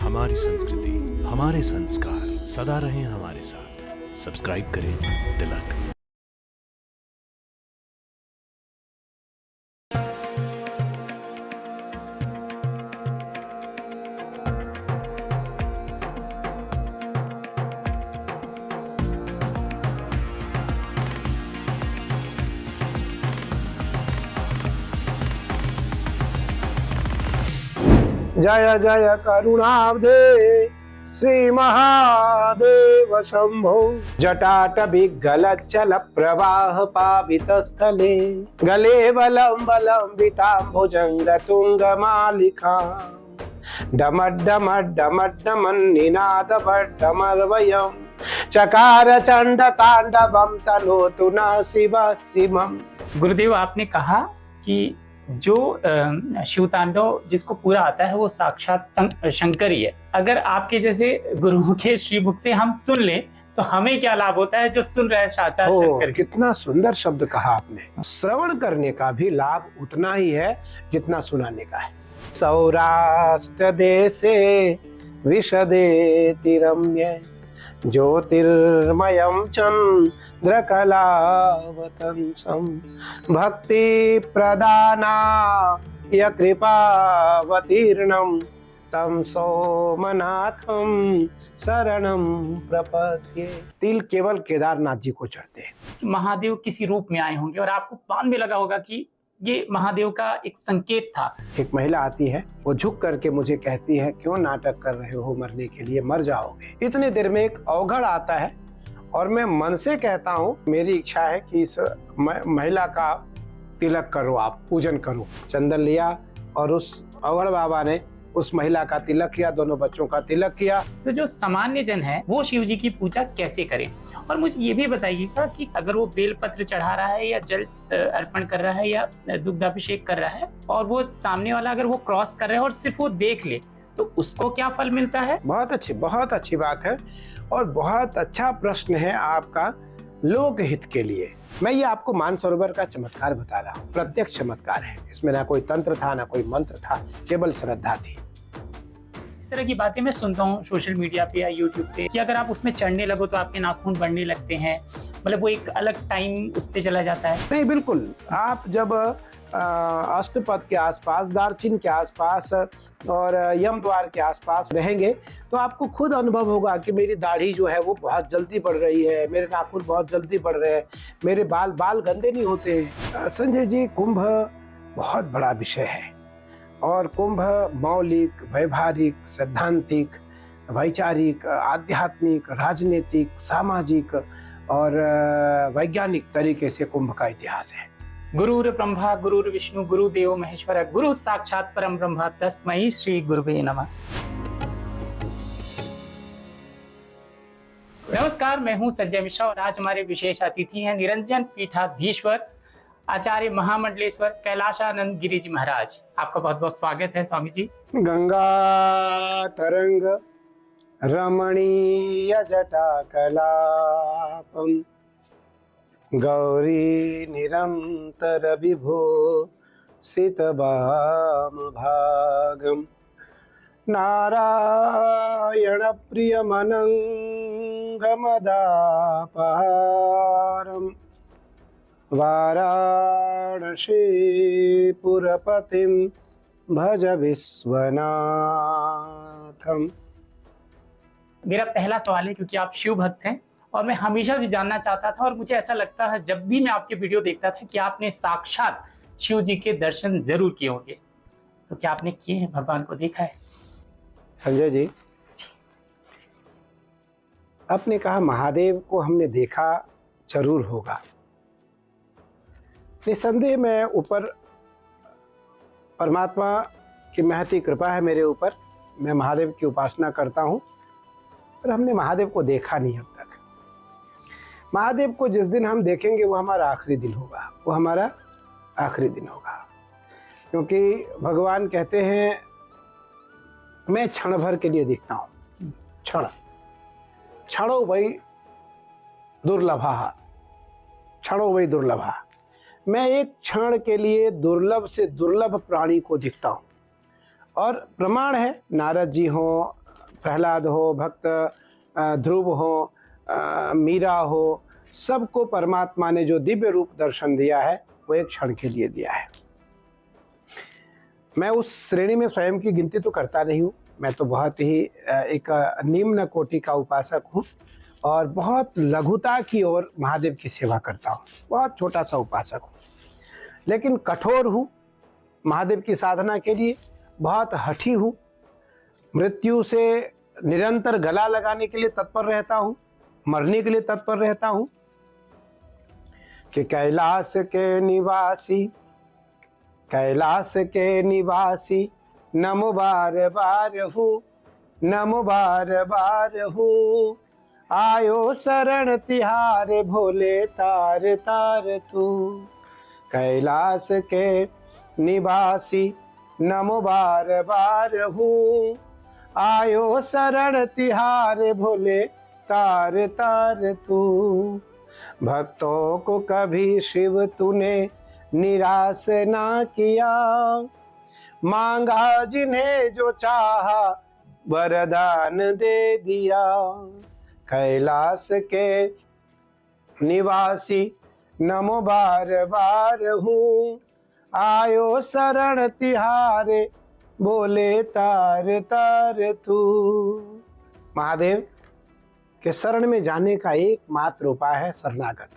हमारी संस्कृति, हमारे संस्कार सदा रहें हमारे साथ। सब्सक्राइब करें तिलक। जय जय करुणाब्धे श्री महादेव शंभो। जटाटविगलच्चल प्रवाह पावित स्थले गले बलं बलं विताम्बुजंग तुंग मालिका डमड्डमड्डमड्डमन्निनाद वड्डमर्वयम् चकार चंड तांडवम तनोतु न शिव शिवम्। गुरुदेव, आपने कहा कि जो शिव तांडव जिसको पूरा आता है वो साक्षात शंकर ही है। अगर आपके जैसे गुरुओं के श्रीमुख से हम सुन लें तो हमें क्या लाभ होता है जो सुन रहे हैं साक्षात शंकर? कितना सुंदर शब्द कहा आपने। श्रवण करने का भी लाभ उतना ही है जितना सुनाने का है। सौराष्ट्र देशे विशदे तिरम्य ज्योतिर्मयं चंद्रकलावतंसं भक्ति प्रदानाय कृपावतीर्णं तम सोमनाथं शरणं प्रपद्ये। तिल केवल केदारनाथ जी को चढ़ते हैं। महादेव किसी रूप में आए होंगे और आपको कान में लगा होगा कि ये महादेव का एक संकेत था। एक महिला आती है, वो झुक करके मुझे कहती है, क्यों नाटक कर रहे हो, मरने के लिए मर जाओगे। इतनी देर में एक अवघड़ आता है और मैं मन से कहता हूँ, मेरी इच्छा है कि इस महिला का तिलक करो, आप पूजन करो। चंदन लिया और उस अवघड़ बाबा ने उस महिला का तिलक किया, दोनों बच्चों का तिलक किया। तो जो सामान्य जन है वो शिव जी की पूजा कैसे करें? और मुझे ये भी बताइएगा कि अगर वो बेलपत्र चढ़ा रहा है या जल अर्पण कर रहा है या दुग्धाभिषेक कर रहा है और वो सामने वाला अगर वो क्रॉस कर रहा है और सिर्फ वो देख ले तो उसको क्या फल मिलता है? बहुत अच्छी बात है और बहुत अच्छा प्रश्न है आपका लोकहित के लिए। मैं ये आपको मानसरोवर का चमत्कार बता रहा हूँ, प्रत्यक्ष चमत्कार है। इसमें ना कोई तंत्र था ना कोई मंत्र था, केवल श्रद्धा थी। इस तरह की बातें मैं सुनता हूँ सोशल मीडिया पे या यूट्यूब पे कि अगर आप उसमें चढ़ने लगो तो आपके नाखून बढ़ने लगते हैं, मतलब वो एक अलग टाइम उस पे चला जाता है। नहीं, बिल्कुल। आप जब अष्टपद के आसपास, दारचीन के आसपास और यम द्वार के आसपास रहेंगे तो आपको खुद अनुभव होगा कि मेरी दाढ़ी जो है वो बहुत जल्दी बढ़ रही है, मेरे नाखून बहुत जल्दी बढ़ रहे हैं, मेरे बाल गंदे नहीं होते हैं। संजय जी, कुंभ बहुत बड़ा विषय है और कुंभ मौलिक, व्यवहारिक, सैद्धांतिक, वैचारिक, आध्यात्मिक, राजनीतिक, सामाजिक और वैज्ञानिक तरीके से कुंभ का इतिहास है। गुरुर ब्रह्मा गुरुर विष्णु गुरुदेव महेश्वर गुरु साक्षात परम ब्रह्म तस्मै श्री गुरुवे नमः। नमस्कार, मैं हूं संजय मिश्रा और आज हमारे विशेष अतिथि हैं निरंजन पीठाधीश्वर आचार्य महामंडलेश्वर कैलाशानंद गिरी जी महाराज। आपका बहुत बहुत स्वागत है स्वामी जी। गंगा तरंग रमणीय जटा कलापम गौरी निरंतर विभो सितवाम भागम नारायण प्रियमनंगमदापहारम वाराणसी पुरपतिम भज विश्वनाथम। मेरा पहला सवाल है, क्योंकि आप शिव भक्त हैं और मैं हमेशा से जानना चाहता था और मुझे ऐसा लगता है जब भी मैं आपके वीडियो देखता था कि आपने साक्षात शिव जी के दर्शन जरूर किए होंगे, तो क्या आपने किए हैं? भगवान को देखा है? संजय जी, आपने कहा महादेव को हमने देखा जरूर होगा। निसंदेह मैं ऊपर परमात्मा की महती कृपा है मेरे ऊपर, मैं महादेव की उपासना करता हूँ, पर हमने महादेव को देखा नहीं अब तक। महादेव को जिस दिन हम देखेंगे वो हमारा आखिरी दिन होगा, वो हमारा आखिरी दिन होगा, क्योंकि भगवान कहते हैं मैं क्षण भर के लिए दिखता हूँ। क्षणो वही दुर्लभा, क्षणो वही दुर्लभा। मैं एक क्षण के लिए दुर्लभ से दुर्लभ प्राणी को दिखता हूँ और प्रमाण है, नारद जी हों, प्रहलाद हो, भक्त ध्रुव हो, मीरा हो, सबको परमात्मा ने जो दिव्य रूप दर्शन दिया है वो एक क्षण के लिए दिया है। मैं उस श्रेणी में स्वयं की गिनती तो करता नहीं हूँ, मैं तो बहुत ही एक निम्न कोटि का उपासक हूँ और बहुत लघुता की ओर महादेव की सेवा करता हूँ, बहुत छोटा सा उपासक हूँ, लेकिन कठोर हूँ महादेव की साधना के लिए, बहुत हठी हूँ, मृत्यु से निरंतर गला लगाने के लिए तत्पर रहता हूँ, मरने के लिए तत्पर रहता हूँ कि कैलाश के निवासी, कैलाश के निवासी, नमो बार बार हूँ, नमो बार बार हूँ, आयो शरण तिहारे भोले तार तार तू। कैलाश के निवासी, नमो बार बार हूँ, आयो शरण तिहारे भोले तार तार तू। भक्तों को कभी शिव तूने निराश ना किया, मांगा जिन्हें जो चाहा वरदान दे दिया। कैलाश के निवासी, नमो बार बार हूँ, आयो शरण तिहारे बोले तार तार तू। महादेव के शरण में जाने का एकमात्र उपाय है शरणागत,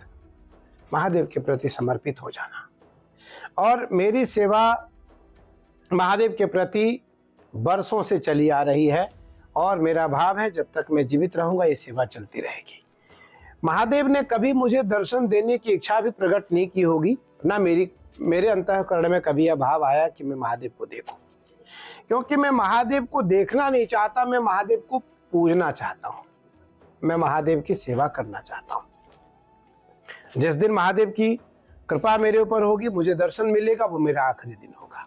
महादेव के प्रति समर्पित हो जाना। और मेरी सेवा महादेव के प्रति वर्षों से चली आ रही है और मेरा भाव है जब तक मैं जीवित रहूंगा ये सेवा चलती रहेगी। महादेव ने कभी मुझे दर्शन देने की इच्छा भी प्रकट नहीं की होगी, ना मेरे अंतःकरण में कभी यह भाव आया कि मैं महादेव को देखूं, क्योंकि मैं महादेव को देखना नहीं चाहता, मैं महादेव को पूजना चाहता हूं, मैं महादेव की सेवा करना चाहता हूं। जिस दिन महादेव की कृपा मेरे ऊपर होगी, मुझे दर्शन मिलेगा, वो मेरा आखिरी दिन होगा।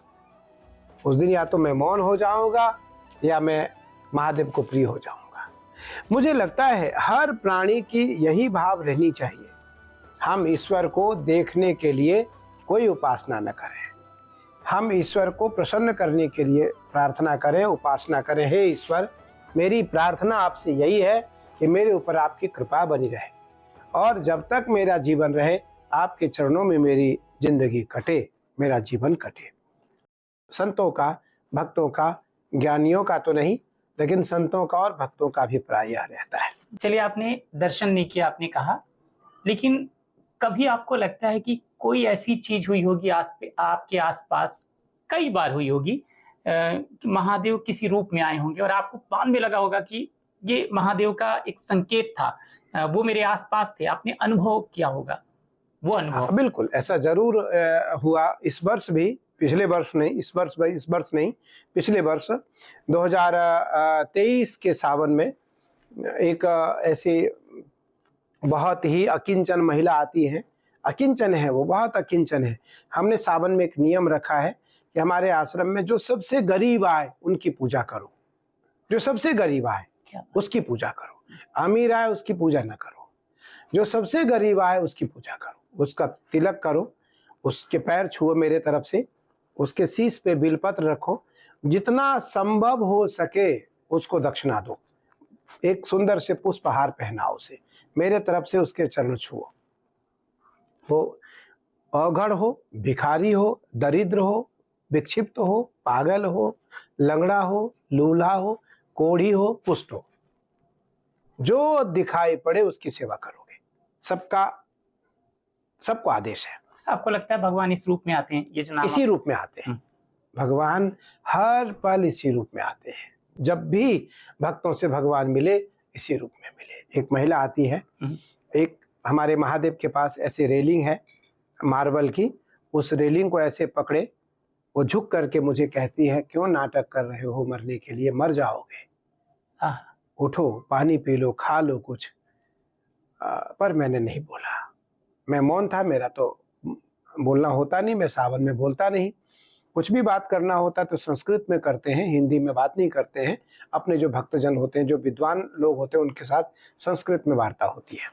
उस दिन या तो मैं मौन हो जाऊंगा या मैं महादेव को प्रिय हो जाऊंगा। मुझे लगता है हर प्राणी की यही भाव रहनी चाहिए, हम ईश्वर को देखने के लिए कोई उपासना न करें, हम ईश्वर को प्रसन्न करने के लिए प्रार्थना करें, उपासना करें। हे ईश्वर, मेरी प्रार्थना आपसे यही है कि मेरे ऊपर आपकी कृपा बनी रहे और जब तक मेरा जीवन रहे आपके चरणों में मेरी जिंदगी कटे, मेरा जीवन कटे। संतों का, भक्तों का, ज्ञानियों का तो नहीं, लेकिन संतों का और भक्तों का भी प्राय रहता है। चलिए, आपने दर्शन नहीं किया आपने कहा, लेकिन कभी आपको लगता है कि कोई ऐसी चीज हुई होगी आपके आसपास, कई बार हुई होगी कि महादेव किसी रूप में आए होंगे और आपको बाद में लगा होगा कि ये महादेव का एक संकेत था, वो मेरे आसपास थे, आपने अनुभव किया होगा वो अनुभव? बिल्कुल, ऐसा जरूर हुआ। इस वर्ष भी, पिछले वर्ष नहीं, इस वर्ष नहीं, पिछले वर्ष 2023 के सावन में एक ऐसी बहुत ही अकिंचन महिला आती है, अकिंचन है वो, बहुत अकिंचन है। हमने सावन में एक नियम रखा है कि हमारे आश्रम में जो सबसे गरीब आए उनकी पूजा करो, जो सबसे गरीब आए उसकी पूजा करो, अमीर आए उसकी पूजा न करो, जो सबसे गरीब आए उसकी पूजा करो, उसका तिलक करो, उसके पैर छुओ मेरे तरफ से, उसके शीश पे बिलपत्र रखो, जितना संभव हो सके उसको दक्षिणा दो, एक सुंदर से पुष्पहार पहनाओ उसे, मेरे तरफ से उसके चरण छुओ। वो अघड़ हो, भिखारी हो, दरिद्र हो, विक्षिप्त हो, पागल हो, लंगड़ा हो, लूल्हा हो, कोढ़ी हो, पुष्ट हो, जो दिखाई पड़े उसकी सेवा करोगे। सबको आदेश है। आपको लगता है भगवान इस रूप में आते हैं? ये जो नाम इसी रूप में आते हैं भगवान, हर पल इसी रूप में आते हैं। जब भी भक्तों से भगवान मिले इसी रूप में मिले। एक महिला आती है, एक हमारे महादेव के पास ऐसी रेलिंग है मार्बल की, उस रेलिंग को ऐसे पकड़े, वो झुक करके मुझे कहती है, क्यों नाटक कर रहे हो मरने के लिए, मर जाओगे, उठो, पानी पी लो, खा लो कुछ। पर मैंने नहीं बोला, मैं मौन था, मेरा तो बोलना होता नहीं, मैं सावन में बोलता नहीं, कुछ भी बात करना होता तो संस्कृत में करते हैं, हिंदी में बात नहीं करते हैं। अपने जो भक्तजन होते हैं, जो विद्वान लोग होते हैं, उनके साथ संस्कृत में वार्ता होती है।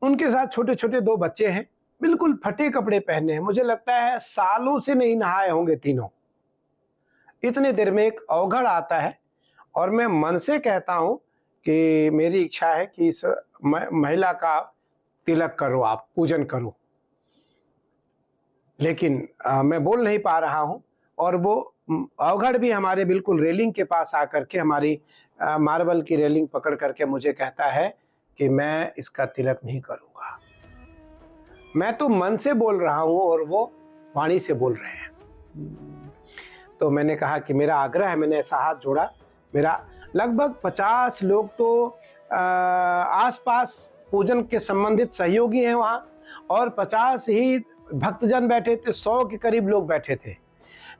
उनके साथ छोटे छोटे दो बच्चे हैं, बिल्कुल फटे कपड़े पहने हैं, मुझे लगता है सालों से नहीं नहाए होंगे तीनों। इतने देर में एक अवघड़ आता है और मैं मन से कहता हूँ कि मेरी इच्छा है कि इस महिला का तिलक करो, आप पूजन करो, लेकिन मैं बोल नहीं पा रहा हूँ। और वो अवघड़ भी हमारे बिल्कुल रेलिंग के पास आकर के हमारी मार्बल की रेलिंग पकड़ करके मुझे कहता है कि मैं इसका तिलक नहीं करूँगा। मैं तो मन से बोल रहा हूँ और वो वाणी से बोल रहे हैं। तो मैंने कहा कि मेरा आग्रह है, मैंने ऐसा हाथ जोड़ा। मेरा लगभग 50 लोग तो आसपास पूजन के संबंधित सहयोगी हैं वहाँ, और 50 ही भक्तजन बैठे थे, 100 के करीब लोग बैठे थे।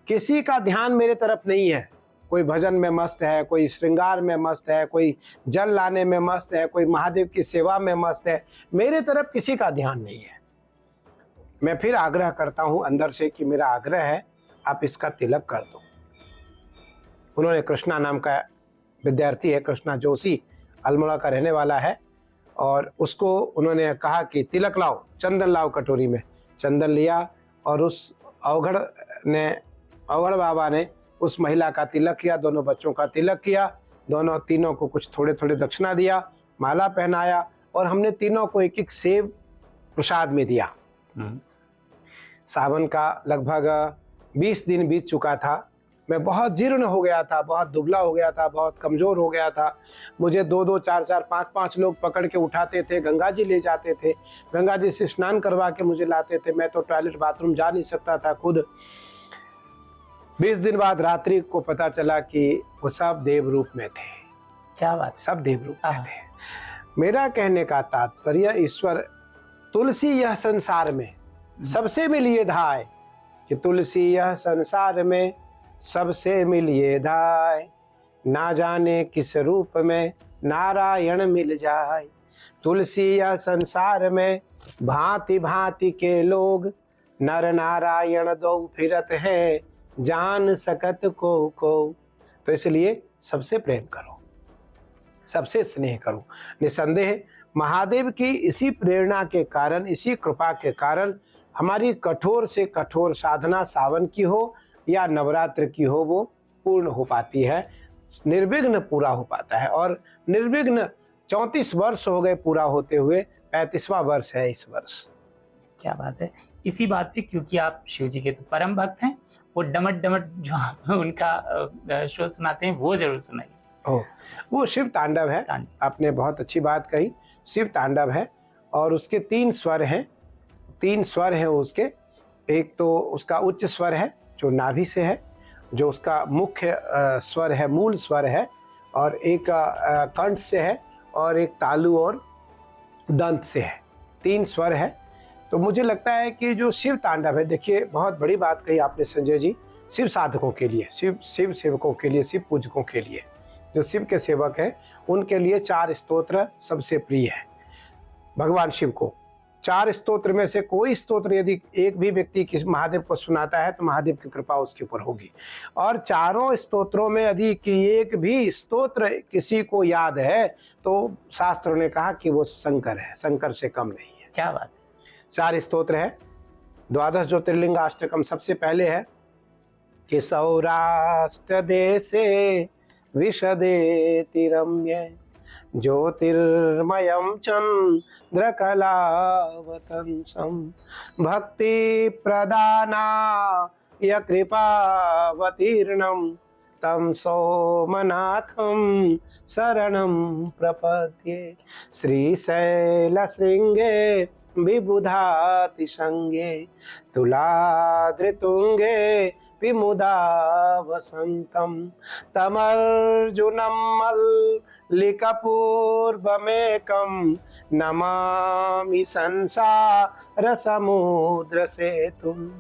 किसी का ध्यान मेरे तरफ नहीं है। कोई भजन में मस्त है, कोई श्रृंगार में मस्त है, कोई जल लाने में मस्त है, कोई महादेव की सेवा में मस्त है। मेरे तरफ किसी का ध्यान नहीं है। मैं फिर आग्रह करता हूँ अंदर से कि मेरा आग्रह है, आप इसका तिलक कर दो। उन्होंने, कृष्णा नाम का विद्यार्थी है, कृष्णा जोशी, अल्मोड़ा का रहने वाला है, और उसको उन्होंने कहा कि तिलक लाओ, चंदन लाओ कटोरी में। चंदन लिया और उस अवघड़ बाबा ने उस महिला का तिलक किया, दोनों बच्चों का तिलक किया, तीनों को कुछ थोड़े थोड़े दक्षिणा दिया, माला पहनाया, और हमने तीनों को एक एक सेब प्रसाद में दिया। सावन का लगभग 20 दिन बीत चुका था। मैं बहुत जीर्ण हो गया था, बहुत दुबला हो गया था, बहुत कमज़ोर हो गया था। मुझे 2-2, 4-4, 5-5 लोग पकड़ के उठाते थे, गंगा जी ले जाते थे, गंगा जी से स्नान करवा के मुझे लाते थे। मैं तो टॉयलेट बाथरूम जा नहीं सकता था खुद। 20 दिन बाद रात्रि को पता चला कि वो सब देव रूप में थे। क्या बात। सब देव रूप में थे। मेरा कहने का तात्पर्य, ईश्वर तुलसी यह संसार में सबसे मिलिए धाय, कि तुलसी यह संसार में सबसे मिलिए धाय, ना जाने किस रूप में नारायण मिल जाए। तुलसी यह संसार में भांति भांति के लोग, नर नारायण दो फिरत है, जान सकत को। तो इसलिए सबसे प्रेम करो, सबसे स्नेह करो। निसंदेह महादेव की इसी प्रेरणा के कारण, इसी कृपा के कारण हमारी कठोर से कठोर साधना सावन की हो या नवरात्र की हो, वो पूर्ण हो पाती है, निर्विघ्न पूरा हो पाता है। और निर्विघ्न 34 वर्ष हो गए पूरा होते हुए, 35वां वर्ष है इस वर्ष। क्या बात है। इसी बात पे, क्योंकि आप शिव जी के तो परम भक्त हैं, वो डमट डमट जो आप उनका शोध सुनाते हैं वो जरूर सुनाइए। वो शिव तांडव है। आपने बहुत अच्छी बात कही, शिव तांडव है, और उसके 3 स्वर हैं। 3 स्वर हैं उसके। एक तो उसका उच्च स्वर है जो नाभि से है, जो उसका मुख्य स्वर है, मूल स्वर है, और एक कंठ से है, और एक तालु और दंत से है। 3 स्वर है। तो मुझे लगता है कि जो शिव तांडव है, देखिए बहुत बड़ी बात कही आपने संजय जी, शिव साधकों के लिए, शिव सेवकों के लिए, शिव पूजकों के लिए, जो शिव के सेवक हैं उनके लिए 4 स्तोत्र सबसे प्रिय है भगवान शिव को। 4 स्तोत्र में से कोई स्तोत्र यदि एक भी व्यक्ति किस महादेव को सुनाता है तो महादेव की कृपा उसके ऊपर होगी। और 4 स्तोत्रों में यदि एक भी स्तोत्र किसी को याद है तो शास्त्रों ने कहा कि वो शंकर है, शंकर से कम नहीं है। क्या बात। 4 स्तोत्र है। 12 ज्योतिर्लिंग अष्टकम सबसे पहले है कि सौराष्ट्र देशे विशदेति रम्य, ज्योतिर्मयं चन्द्रकलावतंसं, भक्ति प्रदानाय कृपावतीर्णं, तं सोमनाथं शरणं प्रपद्ये। श्रीशैलशृंगे विबुधातिशंगे, तुलाद्रितुंगे विमुदा वसंतम, तमर्जुनं मल्लिकपूर्वमेकं, नमामि संसारसमुद्रसेतुम्,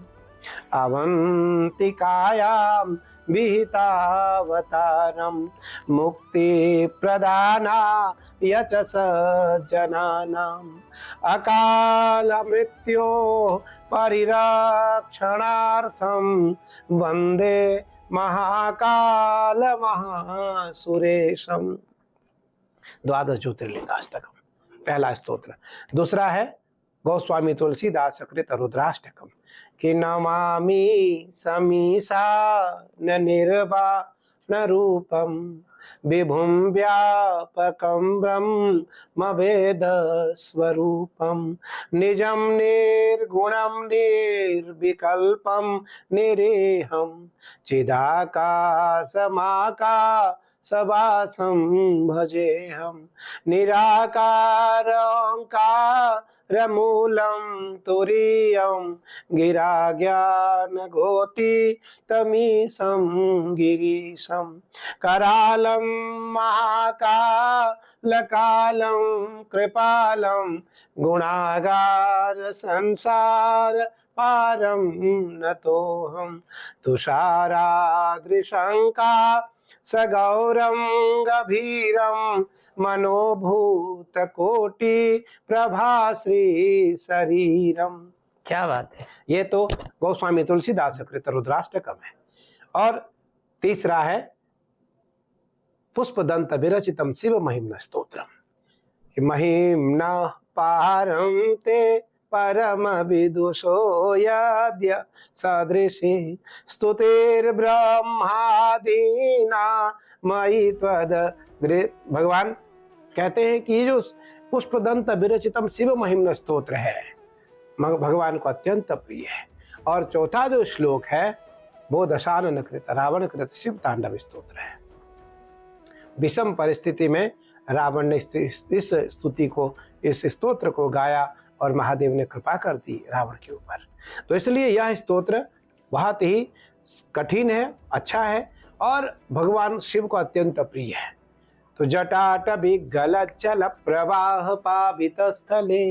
अवन्तिकायां विहितावतारं, मुक्तिप्रदानाय च सज्जनानाम्, अकालमृत्यो परिरक्षणार्थं, वन्दे महाकाल महासुरेशम। 12 ज्योतिर्लिंगाष्टकम पहला स्तोत्र। दूसरा है गोस्वामी तुलसीदास कृत रुद्राष्टकम, कि नमामि समीसा न निर्वाण रूपम, विभुं व्यापकं ब्रह्मवेदस्वरूपं निजं निर्गुणं निर्विकल्पं निरेहं चिदाकाशमाकाशवासं भजेऽहं निराकारं तुरीयं गिराज्ञानघोषितमीशं गिरीशं करालं महाकालकालं कृपालं गुणागार संसार पारं नतोऽहं तुषाराद्रिशङ्का सगौरं गभीरं मनोभूतकोटि प्रभाश्री शरीरम। क्या बात है। ये तो गोस्वामी तुलसीदास कृत रुद्राष्टकम है। और तीसरा है पुष्पदंत विरचितम शिव महिम्न स्तोत्रम। महिम्न पारं ते परम विदुषो यद्य सदृशी स्तुतिर्ब्रह्मादीना मयि त्वद। भगवान कहते हैं कि जो पुष्पदंत विरचितम शिव महिम्न स्तोत्र है भगवान को अत्यंत प्रिय है। और चौथा जो श्लोक है वो दशानन कृत रावण कृत शिव तांडव स्तोत्र है। विषम परिस्थिति में रावण ने इस स्तुति को, इस स्तोत्र को गाया और महादेव ने कृपा कर दी रावण के ऊपर। तो इसलिए यह स्तोत्र बहुत ही कठिन है, अच्छा है और भगवान शिव को अत्यंत प्रिय है। तो जटाटवी गलच्चल प्रवाह पावित स्थले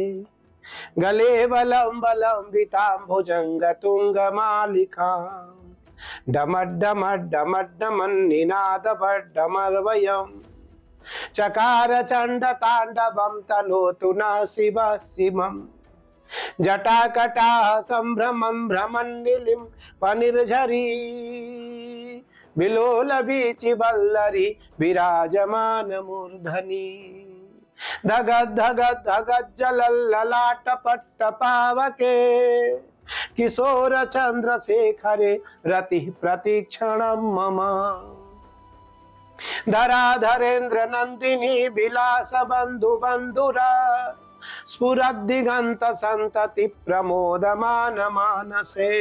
गले बलम बलम विताम भुजंग तुंग मालिका डमड्डमड्डमड्डमन निनाद भड्डमर्वयम चकार चंड तांडवम तनोतु न शिव शिवम जटाकटा संभ्रमं भ्रमन्निलिम पनिर्झरी बिलोल बीचि वल्लरी विराजमान मूर्धनि धगद धगद धगद जलल्ललाट पट्ट पावके किशोर चंद्रशेखरे रति प्रतीक्षणं मम धराधरेन्द्र नंदिनी विलास बंधु बंधुरा स्फुरद्दिगंत संतति प्रमोदमान मानसे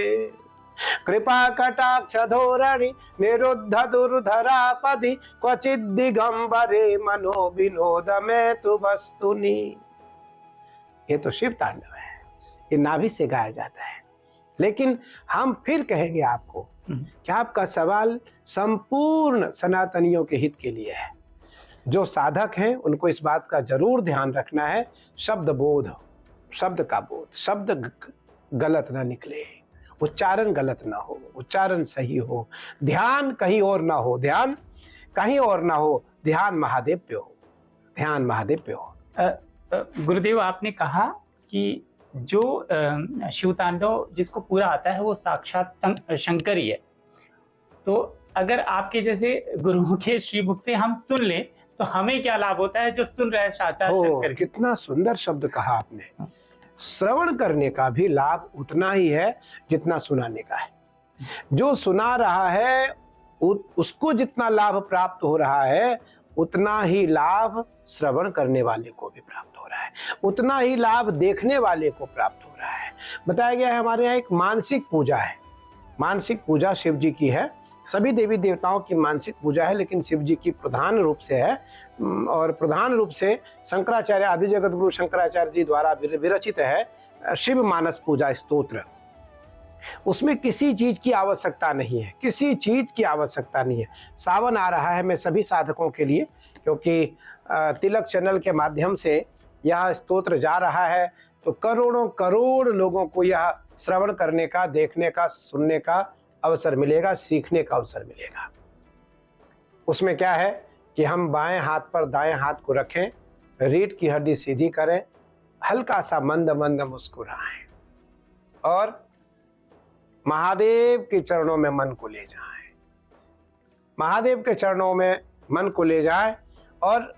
कृपा कटाक्ष धोरणि निरुद्ध दुर्धरापदि क्वचित दिगंबरे मनो विनोद में तु वस्तुनि। ये तो शिव तांडव है, ये नाभि से गाया जाता है। लेकिन हम फिर कहेंगे आपको कि आपका सवाल संपूर्ण सनातनियों के हित के लिए है। जो साधक हैं उनको इस बात का जरूर ध्यान रखना है, शब्द बोध, शब्द का बोध, शब्द गलत ना निकले, उच्चारण गलत ना हो, उच्चारण सही हो, ध्यान कहीं और ना हो, ध्यान कहीं और ना हो, ध्यान महादेव पे हो, ध्यान महादेव पे हो। गुरुदेव आपने कहा कि जो शिव तांडव जिसको पूरा आता है वो साक्षात शंकर ही है। तो अगर आपके जैसे गुरुओं के श्रीमुख से हम सुन ले तो हमें क्या लाभ होता है जो सुन रहे हैं साक्षात शंकर। कितना सुंदर शब्द कहा आपने। श्रवण करने का भी लाभ उतना ही है जितना सुनाने का है। जो सुना रहा है उसको जितना लाभ प्राप्त हो रहा है उतना ही लाभ श्रवण करने वाले को भी प्राप्त हो रहा है, उतना ही लाभ देखने वाले को प्राप्त हो रहा है। बताया गया है हमारे यहाँ एक मानसिक पूजा है। मानसिक पूजा शिव जी की है, सभी देवी देवताओं की मानसिक पूजा है, लेकिन शिव जी की प्रधान रूप से है और प्रधान रूप से शंकराचार्य आदि जगत गुरु शंकराचार्य जी द्वारा विरचित है शिव मानस पूजा स्तोत्र। उसमें किसी चीज की आवश्यकता नहीं है, किसी चीज की आवश्यकता नहीं है। सावन आ रहा है, मैं सभी साधकों के लिए, क्योंकि तिलक चैनल के माध्यम से यह स्तोत्र जा रहा है, तो करोड़ों करोड़ लोगों को यह श्रवण करने का, देखने का, सुनने का अवसर मिलेगा, सीखने का अवसर मिलेगा। उसमें क्या है कि हम बाएं हाथ पर दाएं हाथ को रखें, रीढ़ की हड्डी सीधी करें, हल्का सा मंद मंद मुस्कुराएं और महादेव के चरणों में मन को ले जाएं। महादेव के चरणों में मन को ले जाएं और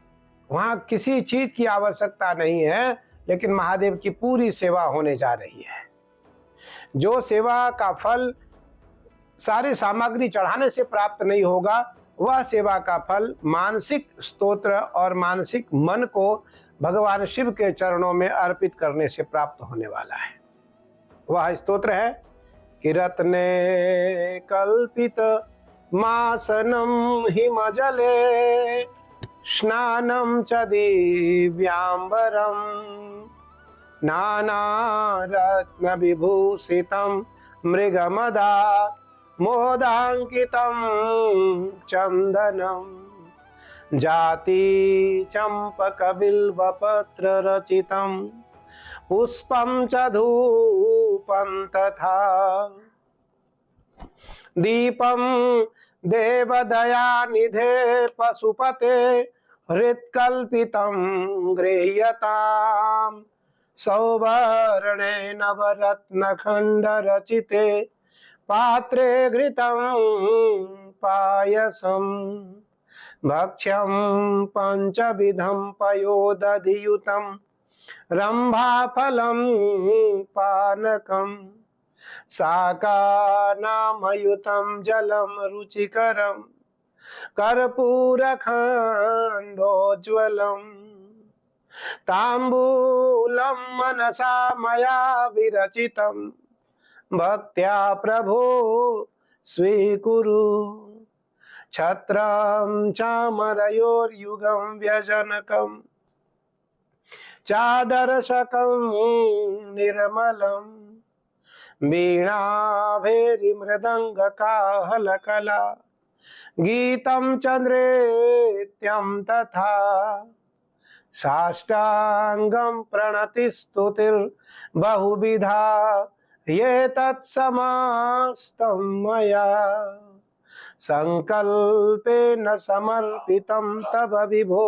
वहां किसी चीज की आवश्यकता नहीं है, लेकिन महादेव की पूरी सेवा होने जा रही है। जो सेवा का फल सारी सामग्री चढ़ाने से प्राप्त नहीं होगा, वह सेवा का फल मानसिक स्तोत्र और मानसिक मन को भगवान शिव के चरणों में अर्पित करने से प्राप्त होने वाला है। वह स्तोत्र है कि रत्ने कल्पित मासनम हिमजले स्नानं च दिव्यांबरम नानारत्न विभूषितं मृगमदा मोदांकितं चंदनम जाति चंपक बिल्वपत्र रचितं पुष्पं च धूपं तथा दीपं देवदयानिधे पशुपते हृत्कल्पितं गृह्यताम् सौवर्णे नवरत्नखण्डरचिते पात्रे घृतं पायसं भक्ष्यं पञ्चविधं पयोदधियुतं रम्भाफलं पानकं शाकानामयुतं जलं रुचिकरं कर्पूरखण्डोज्ज्वलम् ताम्बूलं मनसा मया विरचितं भक्त्या प्रभो स्वीकुरु छत्रं चामरयोर्युगं व्यजनकं चादर्शकं निर्मलं वीणाभैर्मृदङ्गकाहलकला गीतं च नृत्यं तथा साष्टांगं प्रणतिस्तुतिर्बहुविधा ये तत्समस्तं मया संकल्पेन समर्पितं तव विभो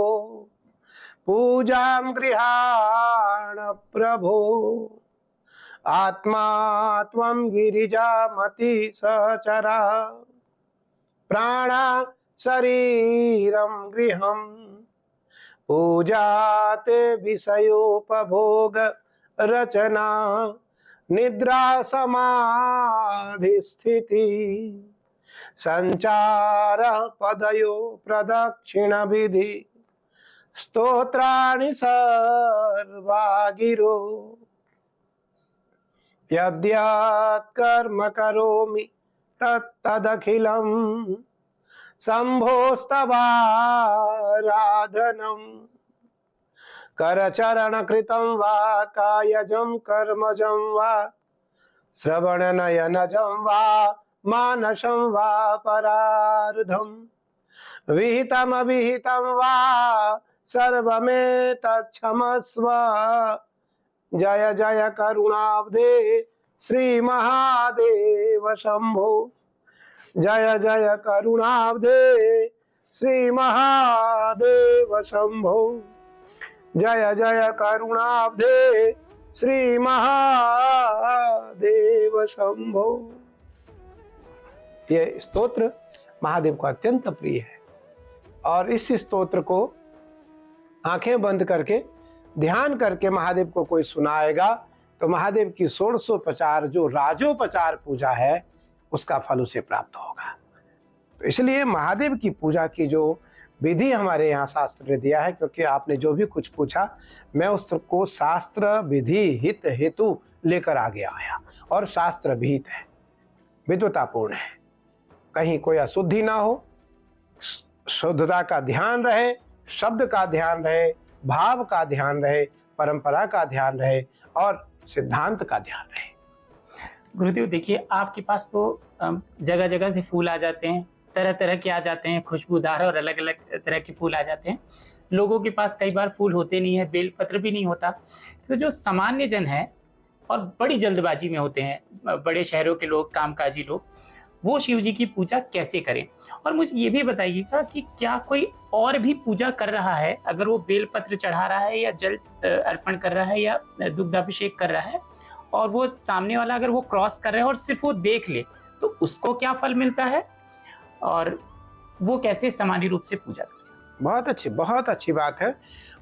पूजां गृहाण प्रभो आत्मा त्वं गिरिजामति सहचरा प्राणा शरीरं गृहम् पूजाते विषयोपभोग रचना निद्रा समाधि स्थिति संचार पदयो प्रदक्षिण विधि स्तोत्राणि सर्वा गिरो यद्यत् कर्म करोमि तत्तदखिलं शम्भोस्तवाराधनं करचरणकृतं वा कायजं कर्मजं वा श्रवणनयनजं वा मानसं वा परार्धं विहितमविहितं वा सर्वमेतत्क्षमस्व जय जय करुणाब्धे श्री महादेव शंभो जय जय करुणाब्धे श्री महादेव शंभो जय जय करुणाब्धे श्री महादेव शंभो। ये स्तोत्र महादेव को अत्यंत प्रिय है और इस स्तोत्र को आंखें बंद करके ध्यान करके महादेव को कोई सुनाएगा तो महादेव की 1650 जो राजोपचार पूजा है उसका फल उसे प्राप्त होगा। तो इसलिए महादेव की पूजा की जो विधि हमारे यहाँ शास्त्र ने दिया है, क्योंकि आपने जो भी कुछ पूछा मैं उसको शास्त्र विधि हित हेतु लेकर आगे आया और शास्त्र विहित है, विद्वतापूर्ण है, कहीं कोई अशुद्धि ना हो, शुद्धता का ध्यान रहे, शब्द का ध्यान रहे, भाव का ध्यान रहे, परंपरा का ध्यान रहे और सिद्धांत का ध्यान रहे। गुरुदेव देखिए, आपके पास तो जगह जगह से फूल आ जाते हैं, तरह तरह के आ जाते हैं, खुशबूदार और अलग अलग तरह के फूल आ जाते हैं। लोगों के पास कई बार फूल होते नहीं है, बेलपत्र भी नहीं होता। तो जो सामान्य जन है और बड़ी जल्दबाजी में होते हैं, बड़े शहरों के लोग, कामकाजी लोग, वो शिव जी की पूजा कैसे करें? और मुझे ये भी बताइएगा कि क्या कोई और भी पूजा कर रहा है, अगर वो बेलपत्र चढ़ा रहा है या जल अर्पण कर रहा है या दुग्धाभिषेक कर रहा है और वो सामने वाला अगर वो क्रॉस कर रहा है और सिर्फ वो देख ले तो उसको क्या फल मिलता है और वो कैसे सामान्य रूप से पूजा करें? बहुत अच्छी बात है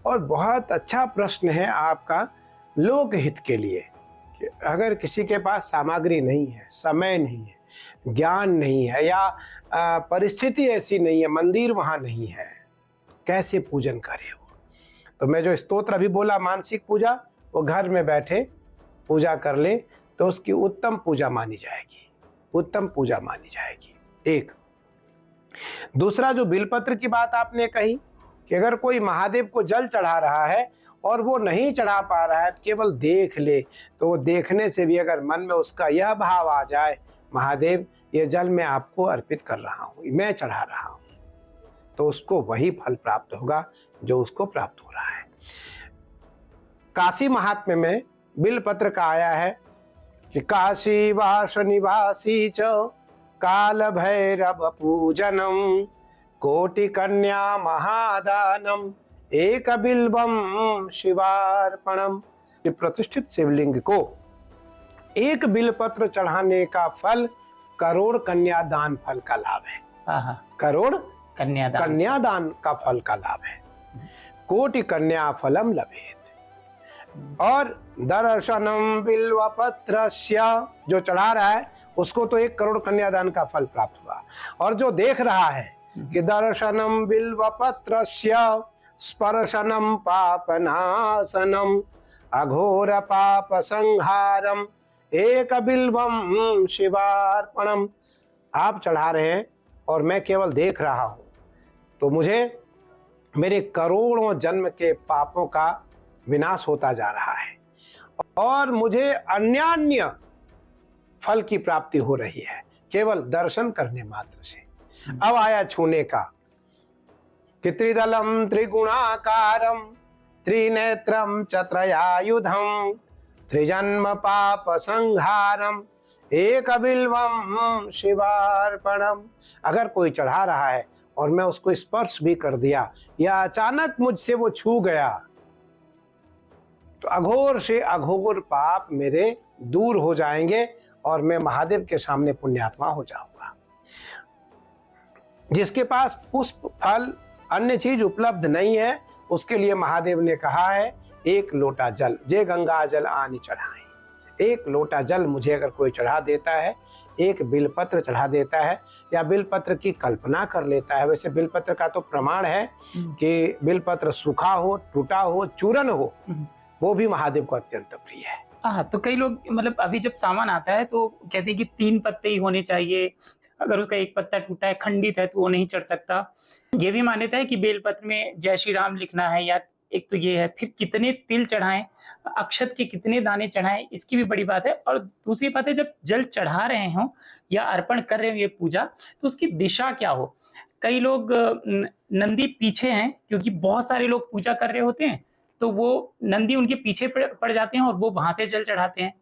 और बहुत अच्छा प्रश्न है आपका लोकहित के लिए। अगर किसी के पास सामग्री नहीं है, समय नहीं है, ज्ञान नहीं है या परिस्थिति ऐसी नहीं है, मंदिर वहाँ नहीं है, कैसे पूजन करे वो। तो मैं जो स्तोत्र अभी बोला मानसिक पूजा, वो घर में बैठे पूजा कर ले तो उसकी उत्तम पूजा मानी जाएगी, उत्तम पूजा मानी जाएगी। एक दूसरा, जो बिलपत्र की बात आपने कही कि अगर कोई महादेव को जल चढ़ा रहा है और वो नहीं चढ़ा पा रहा है, केवल देख ले, तो वो देखने से भी अगर मन में उसका यह भाव आ जाए, महादेव ये जल मैं आपको अर्पित कर रहा हूँ, मैं चढ़ा रहा हूँ, तो उसको वही फल प्राप्त होगा जो उसको प्राप्त हो रहा है। काशी महात्म्य में बिलपत्र का आया है कि काशी वास निवासी च काल भैरव पूजनम कोटि कन्या महादानम एक बिल्वम शिवार्पणम। प्रतिष्ठित शिवलिंग को एक बिलपत्र चढ़ाने का फल करोड़ कन्यादान फल का लाभ है। करोड़ कन्यादान का फल का लाभ है। कोटि कन्या फलम लभेत। और दर्शनम बिल्वपत्रस्य, जो चढ़ा रहा है उसको तो 1 करोड़ कन्यादान का फल प्राप्त हुआ, और जो देख रहा है कि दर्शनम बिल्वपत्रस्य स्पर्शनम पापनाशनम अघोर पाप संहारम एक बिल्वम शिवार्पणम। आप चढ़ा रहे हैं और मैं केवल देख रहा हूं, तो मुझे मेरे करोड़ों जन्म के पापों का विनाश होता जा रहा है और मुझे अन्यान्य फल की प्राप्ति हो रही है केवल दर्शन करने मात्र से। अब आया छूने का कि त्रिदलम त्रिगुणाकारम त्रिनेत्रम च त्रयायुधम त्रिजन्म पाप संहारम एक बिल्वम शिवार्पणम। अगर कोई चढ़ा रहा है और मैं उसको स्पर्श भी कर दिया या अचानक मुझसे वो छू गया, तो अघोर से अघोर पाप मेरे दूर हो जाएंगे और मैं महादेव के सामने पुण्यात्मा हो जाऊंगा। जिसके पास पुष्प फल अन्य चीज उपलब्ध नहीं है, उसके लिए महादेव ने कहा है 1 लोटा जल, जे गंगा जल आनी चढ़ाएं। 1 लोटा जल मुझे अगर कोई चढ़ा देता है, 1 बिलपत्र चढ़ा देता है या बिलपत्र की कल्पना कर लेता है। वैसे बिलपत्र का तो प्रमाण है कि बिलपत्र सूखा हो, टूटा हो, चूरन हो, वो भी महादेव को अत्यंत प्रिय है। हाँ, तो कई लोग मतलब अभी जब सामान आता है तो कहते हैं कि 3 पत्ते ही होने चाहिए, अगर उसका 1 पत्ता टूटा है, खंडित है, तो वो नहीं चढ़ सकता। ये भी मान्यता है कि बेलपत्र में जय श्री राम लिखना है, या एक तो ये है, फिर कितने तिल चढ़ाएं, अक्षत के कितने दाने चढ़ाएं, इसकी भी बड़ी बात है। और दूसरी बात है, जब जल चढ़ा रहे हो या अर्पण कर रहे हो ये पूजा, तो उसकी दिशा क्या हो। कई लोग नंदी पीछे हैं, क्योंकि बहुत सारे लोग पूजा कर रहे होते हैं, तो वो नंदी उनके पीछे पड़ जाते हैं और वो वहां से जल चढ़ाते हैं।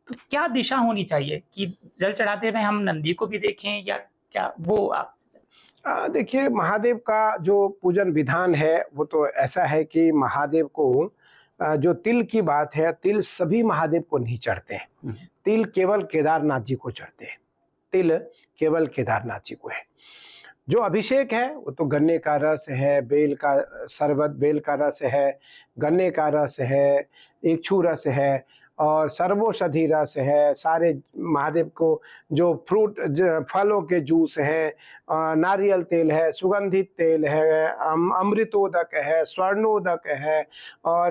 तो क्या दिशा होनी चाहिए कि जल चढ़ाते हुए हम नंदी को भी देखें, या क्या वो आप देखिए, महादेव का जो पूजन विधान है वो तो ऐसा है कि महादेव को जो तिल की बात है, तिल सभी महादेव को नहीं चढ़ते हैं। तिल केवल केदारनाथ जी को चढ़ते हैं। तिल केवल केदारनाथ जी को है। जो अभिषेक है वो तो गन्ने का रस है, बेल का शरबत, बेल का रस है, गन्ने का रस है, इक्षु रस है और सर्वौषधि रस है। सारे महादेव को जो फ्रूट फलों के जूस हैं, नारियल तेल है, सुगंधित तेल है, अमृतोदक है, स्वर्णोदक है और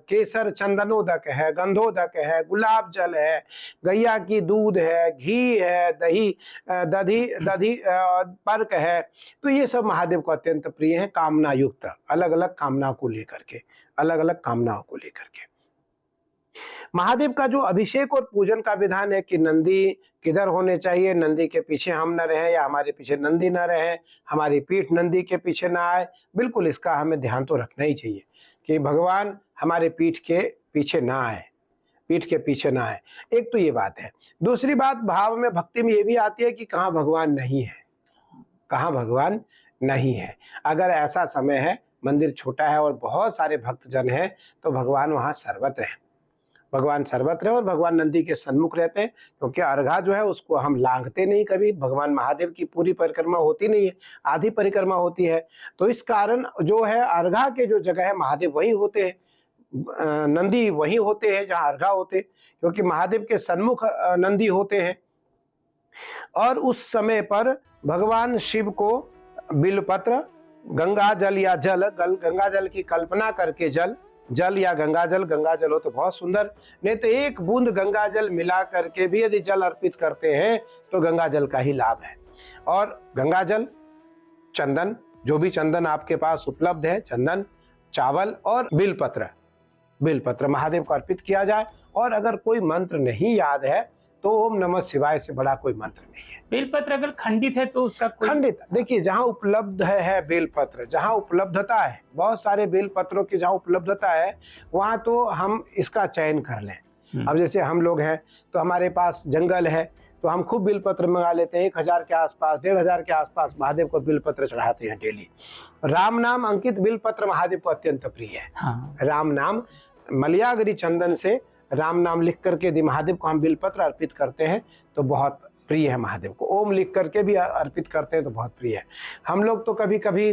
केसर चंदनोदक है, गंधोदक है, गुलाब जल है, गैया की दूध है, घी है, दही दधी पर्क है। तो ये सब महादेव को अत्यंत प्रिय है, कामना युक्त, अलग अलग कामनाओं को लेकर के, अलग अलग कामनाओं को लेकर के। महादेव का जो अभिषेक और पूजन का विधान है कि नंदी किधर होने चाहिए, नंदी के पीछे हम न रहें या हमारे पीछे नंदी न रहे, हमारी पीठ नंदी के पीछे ना आए। बिल्कुल इसका हमें ध्यान तो रखना ही चाहिए कि भगवान हमारे पीठ के पीछे ना आए, पीठ के पीछे ना आए। एक तो ये बात है। दूसरी बात, भाव में भक्ति में ये भी आती है कि कहाँ भगवान नहीं है, कहाँ भगवान नहीं है। अगर ऐसा समय है, मंदिर छोटा है और बहुत सारे भक्तजन हैं, तो भगवान वहाँ सर्वत्र है, भगवान सर्वत्र है और भगवान नंदी के सन्मुख रहते हैं। क्योंकि अर्घा जो है उसको हम लांघते नहीं कभी, भगवान महादेव की पूरी परिक्रमा होती नहीं है, आधी परिक्रमा होती है। तो इस कारण जो है अर्घा के जो जगह है महादेव वही होते हैं, नंदी वही होते हैं जहाँ अर्घा होते, क्योंकि महादेव के सन्मुख नंदी होते हैं। और उस समय पर भगवान शिव को बिलपत्र, गंगा जल या गंगा जल की कल्पना करके जल या गंगा जल हो तो बहुत सुंदर, नहीं तो एक बूंद गंगा जल मिला करके भी यदि जल अर्पित करते हैं तो गंगा जल का ही लाभ है। और गंगा जल, चंदन, जो भी चंदन आपके पास उपलब्ध है, चंदन, चावल और बिलपत्र महादेव को अर्पित किया जाए। और अगर कोई मंत्र नहीं याद है तो ओम नमः शिवाय से बड़ा कोई मंत्र नहीं है। बेलपत्र अगर खंडित है तो उसका कोई... खंडित, देखिए जहाँ उपलब्ध है बेलपत्र, जहाँ उपलब्धता है, बहुत सारे बेलपत्रों की जहाँ उपलब्धता है वहाँ तो हम इसका चयन कर लें। अब जैसे हम लोग हैं तो हमारे पास जंगल है तो हम खूब बिलपत्र मंगा लेते हैं, 1000 के आसपास, 1500 के आसपास महादेव को बिलपत्र चढ़ाते हैं डेली। राम नाम अंकित बिलपत्र महादेव को अत्यंत प्रिय है। हाँ। राम नाम, मलयागरी चंदन से राम नाम लिख करके यदि महादेव को हम बिलपत्र अर्पित करते हैं तो बहुत प्रिय है महादेव को। ओम लिख करके भी अर्पित करते हैं तो बहुत प्रिय है। हम लोग तो कभी कभी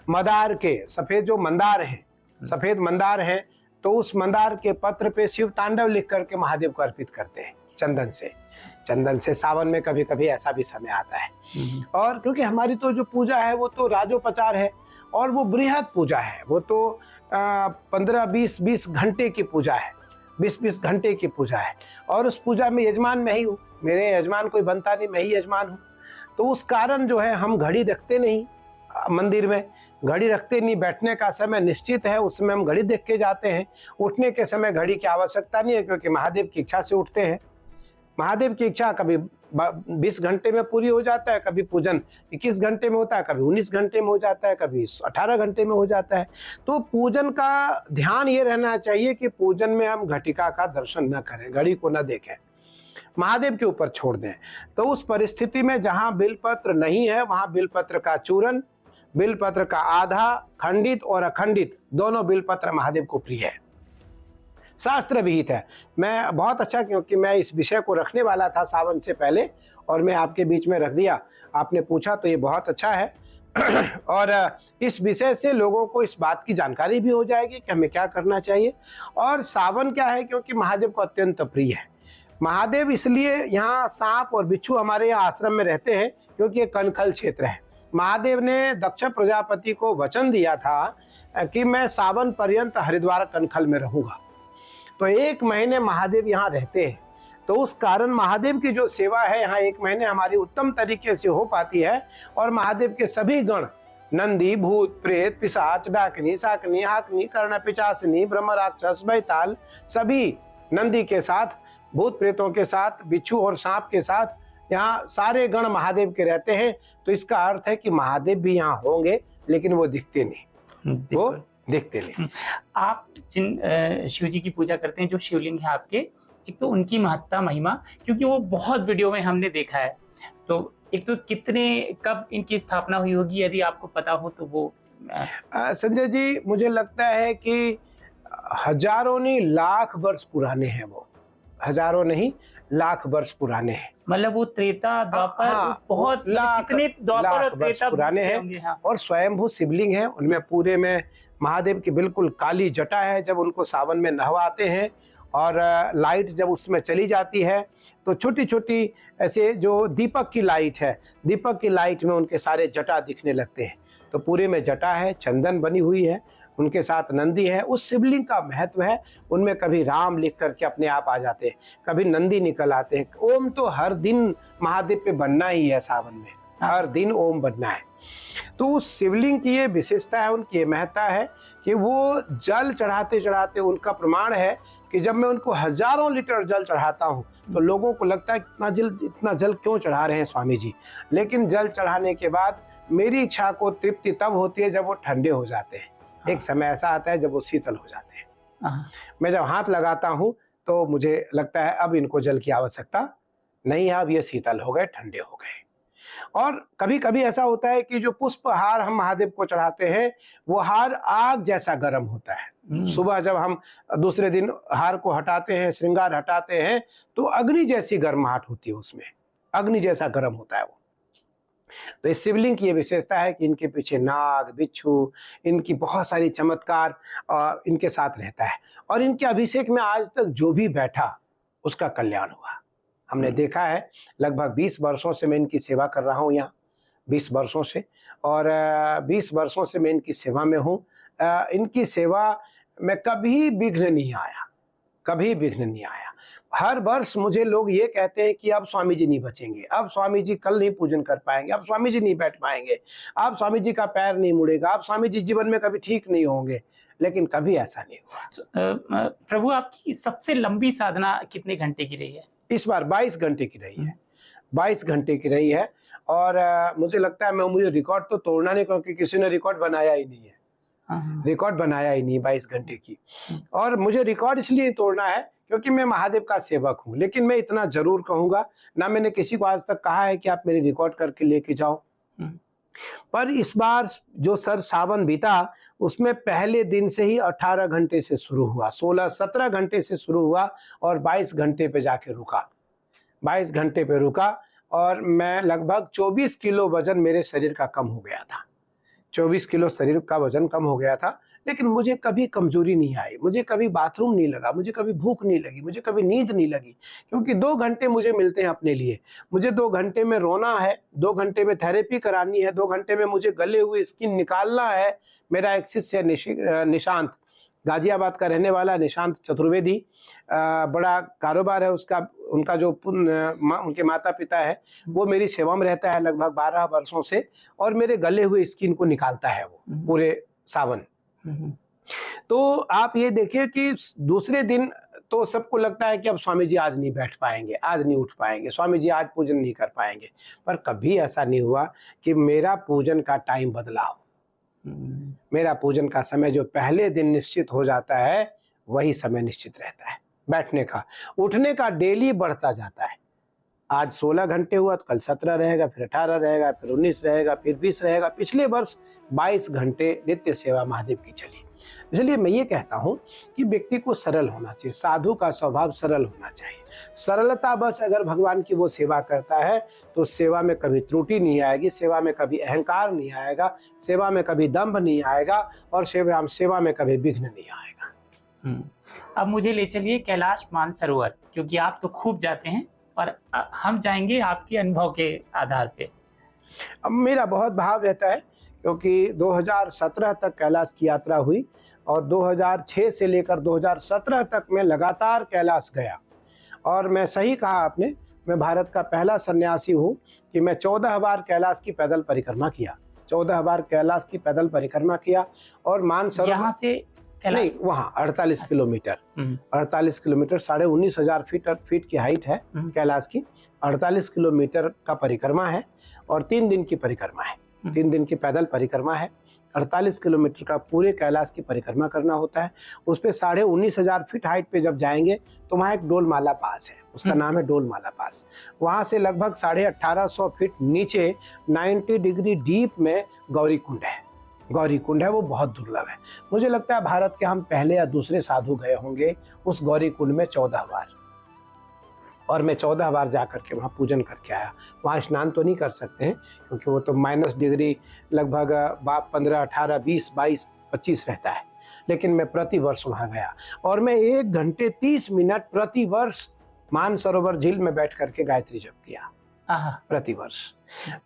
मदार के सफेद जो मंदार हैं, सफेद मंदार हैं, तो उस मंदार के पत्र पे शिव तांडव लिख करके महादेव को अर्पित करते हैं चंदन से। सावन में कभी कभी ऐसा भी समय आता है। और क्योंकि हमारी तो जो पूजा है वो तो राजोपचार है और वो बृहद पूजा है, वो तो 15-20 घंटे की पूजा है, 20 घंटे की पूजा है। और उस पूजा में यजमान मैं ही हूँ, मेरे यजमान कोई बनता नहीं, मैं ही यजमान हूँ। तो उस कारण जो है हम घड़ी रखते नहीं, मंदिर में घड़ी रखते नहीं, बैठने का समय निश्चित है, उसमें हम घड़ी देख के जाते हैं। उठने के समय घड़ी की आवश्यकता नहीं है क्योंकि महादेव की इच्छा से उठते हैं। महादेव की इच्छा कभी 20 घंटे में पूरी हो जाता है, कभी पूजन 21 घंटे में होता है, कभी 19 घंटे में हो जाता है, कभी 18 घंटे में हो जाता है। तो पूजन का ध्यान ये रहना चाहिए कि पूजन में हम घटिका का दर्शन न करें, घड़ी को न देखें, महादेव के ऊपर छोड़ दें। तो उस परिस्थिति में जहां बिलपत्र नहीं है वहां बिलपत्र का चूरन, बिलपत्र का आधा, खंडित और अखंडित दोनों बिलपत्र महादेव को प्रिय है, शास्त्र विहित है। मैं बहुत अच्छा, क्योंकि मैं इस विषय को रखने वाला था सावन से पहले और मैं आपके बीच में रख दिया, आपने पूछा तो ये बहुत अच्छा है। और इस विषय से लोगों को इस बात की जानकारी भी हो जाएगी कि हमें क्या करना चाहिए। और सावन क्या है, क्योंकि महादेव को अत्यंत प्रिय है। महादेव इसलिए यहाँ सांप और बिच्छू हमारे यहाँ आश्रम में रहते हैं क्योंकि ये कनखल क्षेत्र है। महादेव ने दक्ष प्रजापति को वचन दिया था कि मैं सावन पर्यंत हरिद्वार कनखल में रहूंगा, तो 1 महीने महादेव यहाँ रहते हैं। तो उस कारण महादेव की जो सेवा है यहाँ 1 महीने हमारी उत्तम तरीके से हो पाती है। और महादेव के सभी गण, नंदी, भूत, प्रेत, पिशाच, डाकनी, साकनी, हाकनी, कर्ण, पिचासनी, ब्रह्म, राक्षस, बैताल, सभी नंदी के साथ, भूत प्रेतों के साथ, बिच्छू और सांप के साथ यहाँ सारे गण महादेव के रहते हैं। तो इसका अर्थ है कि महादेव भी यहाँ होंगे, लेकिन वो दिखते नहीं, वो दिखते नहीं। आप जिन शिव जी की पूजा करते हैं, जो शिवलिंग है आपके, एक तो उनकी महत्ता, महिमा, क्योंकि वो बहुत वीडियो में हमने देखा है, तो एक तो कब इनकी स्थापना हुई होगी, यदि आपको पता हो तो वो। संजय जी, मुझे लगता है कि हजारों नहीं लाख वर्ष पुराने हैं, वो हजारों नहीं लाख वर्ष पुराने हैं। मतलब वो त्रेता, द्वापर, हाँ, बहुत कितने द्वापर और त्रेता पुराने हैं। हाँ। और स्वयंभू शिवलिंग है, उनमें पूरे में महादेव की बिल्कुल काली जटा है। जब उनको सावन में नहवाते हैं और लाइट जब उसमें चली जाती है तो छोटी छोटी ऐसे जो दीपक की लाइट है, दीपक की लाइट में उनके सारे जटा दिखने लगते हैं। तो पूरे में जटा है, चंदन बनी हुई है, उनके साथ नंदी है। उस शिवलिंग का महत्व है, उनमें कभी राम लिख करके अपने आप आ जाते हैं, कभी नंदी निकल आते हैं। ओम तो हर दिन महादेव पे बनना ही है, सावन में हर दिन ओम बनना है। तो उस शिवलिंग की ये विशेषता है, उनकी ये महत्ता है कि वो जल चढ़ाते चढ़ाते, उनका प्रमाण है कि जब मैं उनको हजारों लीटर जल चढ़ाता हूँ तो लोगों को लगता है इतना जल क्यों चढ़ा रहे हैं स्वामी जी। लेकिन जल चढ़ाने के बाद मेरी इच्छा को तृप्ति तब होती है जब वो ठंडे हो जाते हैं। हाँ। एक समय ऐसा आता है जब वो शीतल हो जाते हैं। हाँ। मैं जब हाथ लगाता हूँ तो मुझे लगता है अब इनको जल की आवश्यकता नहीं है, अब ये शीतल हो गए, ठंडे हो गए। और कभी कभी ऐसा होता है कि जो पुष्प हार हम महादेव को चढ़ाते हैं वो हार आग जैसा गर्म होता है। सुबह जब हम दूसरे दिन हार को हटाते हैं, श्रृंगार हटाते हैं, तो अग्नि जैसी गर्माहट होती है, उसमें अग्नि जैसा गर्म होता है वो। तो इस शिवलिंग की ये विशेषता है कि इनके पीछे नाग, बिच्छू, इनकी बहुत सारी चमत्कार इनके साथ रहता है। और इनके अभिषेक में आज तक जो भी बैठा उसका कल्याण हुआ, हमने देखा है, लगभग 20 वर्षों से मैं इनकी सेवा कर रहा हूँ यहाँ, 20 वर्षों से, और 20 वर्षों से मैं इनकी सेवा में हूँ। इनकी सेवा में कभी विघ्न नहीं आया, कभी विघ्न नहीं आया। हर वर्ष मुझे लोग ये कहते हैं कि अब स्वामी जी नहीं बचेंगे, अब स्वामी जी कल नहीं पूजन कर पाएंगे, अब स्वामी जी नहीं बैठ पाएंगे, अब स्वामी जी का पैर नहीं मुड़ेगा, अब स्वामी जी जीवन में कभी ठीक नहीं होंगे, लेकिन कभी ऐसा नहीं हुआ। प्रभु, आपकी सबसे लंबी साधना कितने घंटे की रही है? इस बार 22 घंटे की रही है, 22 घंटे की रही है। और मुझे लगता है मुझे रिकॉर्ड तो तोड़ना नहीं, क्योंकि किसी ने रिकॉर्ड बनाया ही नहीं है, रिकॉर्ड बनाया ही नहीं 22 घंटे की। और मुझे रिकॉर्ड इसलिए तोड़ना है क्योंकि मैं महादेव का सेवक हूँ। लेकिन मैं इतना जरूर कहूंगा, ना मैंने किसी को आज तक कहा है कि आप मेरी रिकॉर्ड करके लेके जाओ, पर इस बार जो सावन बीता उसमें पहले दिन से ही 18 घंटे से शुरू हुआ, 16-17 घंटे से शुरू हुआ और 22 घंटे पे जाके रुका, 22 घंटे पे रुका। और मैं लगभग 24 किलो वजन मेरे शरीर का कम हो गया था, 24 किलो शरीर का वजन कम हो गया था। लेकिन मुझे कभी कमजोरी नहीं आई, मुझे कभी बाथरूम नहीं लगा, मुझे कभी भूख नहीं लगी, मुझे कभी नींद नहीं लगी, क्योंकि 2 घंटे मुझे मिलते हैं अपने लिए। मुझे 2 घंटे में रोना है, 2 घंटे में थेरेपी करानी है, 2 घंटे में मुझे गले हुए स्किन निकालना है। मेरा एक शिष्य निशांत, गाजियाबाद का रहने वाला निशांत चतुर्वेदी, बड़ा कारोबार है उसका, उनका जो उनके माता पिता है वो मेरी सेवा में रहता है लगभग 12 वर्षों से, और मेरे गले हुए स्किन को निकालता है वो पूरे सावन। तो आप ये देखिए कि दूसरे दिन तो सबको लगता है कि अब स्वामी जी आज नहीं बैठ पाएंगे, आज नहीं उठ पाएंगे, स्वामी जी आज पूजन नहीं कर पाएंगे, पर कभी ऐसा नहीं हुआ कि मेरा पूजन का टाइम बदला हो। मेरा पूजन का समय जो पहले दिन निश्चित हो जाता है वही समय निश्चित रहता है बैठने का। उठने का डेली बढ़ता जाता है। आज 16 घंटे हुआ तो कल 17 रहेगा, फिर 18 रहेगा, फिर 19 रहेगा, फिर 20 रहेगा। पिछले वर्ष 22 घंटे नित्य सेवा महादेव की चली। इसलिए मैं ये कहता हूँ कि व्यक्ति को सरल होना चाहिए, साधु का स्वभाव सरल होना चाहिए। सरलता बस अगर भगवान की वो सेवा करता है तो सेवा में कभी त्रुटि नहीं आएगी, सेवा में कभी अहंकार नहीं आएगा, सेवा में कभी दंभ नहीं आएगा, और सेवा में कभी विघ्न नहीं आएगा। अब मुझे ले चलिए कैलाश मानसरोवर, क्योंकि आप तो खूब जाते हैं और हम जाएंगे आपके अनुभव के आधार पे। अब मेरा बहुत भाव रहता है, क्योंकि 2017 तक कैलाश की यात्रा हुई और 2006 से लेकर 2017 तक मैं लगातार कैलाश गया। और मैं सही कहा आपने, मैं भारत का पहला सन्यासी हूँ कि मैं 14 बार कैलाश की पैदल परिक्रमा किया, 14 बार कैलाश की पैदल परिक्रमा किया। और मानसरोवर यहाँ से नहीं, वहाँ 48 किलोमीटर, 48 किलोमीटर, 19,500 फीट की हाइट है कैलाश की। 48 किलोमीटर का परिक्रमा है और 3 दिन की परिक्रमा है, 3 दिन की पैदल परिक्रमा है। 48 किलोमीटर का पूरे कैलाश की परिक्रमा करना होता है। उस पे 19,500 फीट हाइट पे जब जाएंगे तो वहाँ एक डोलमाला पास है, उसका नाम है डोलमाला पास। वहाँ से लगभग 1850 फीट नीचे 90 डिग्री डीप में गौरी कुंड है। गौरी कुंड है, वो बहुत दुर्लभ है। मुझे लगता है भारत के हम पहले या दूसरे साधु गए होंगे उस गौरी कुंड में 14 बार, और मैं 14 बार जा करके वहाँ पूजन करके आया। वहाँ स्नान तो नहीं कर सकते हैं क्योंकि वो तो माइनस डिग्री लगभग 15, 18, 20, 22, 25 रहता है, लेकिन मैं प्रति वर्ष वहाँ गया और मैं 1 घंटे 30 मिनट प्रति वर्ष मानसरोवर झील में बैठ करके गायत्री जप किया प्रति वर्ष।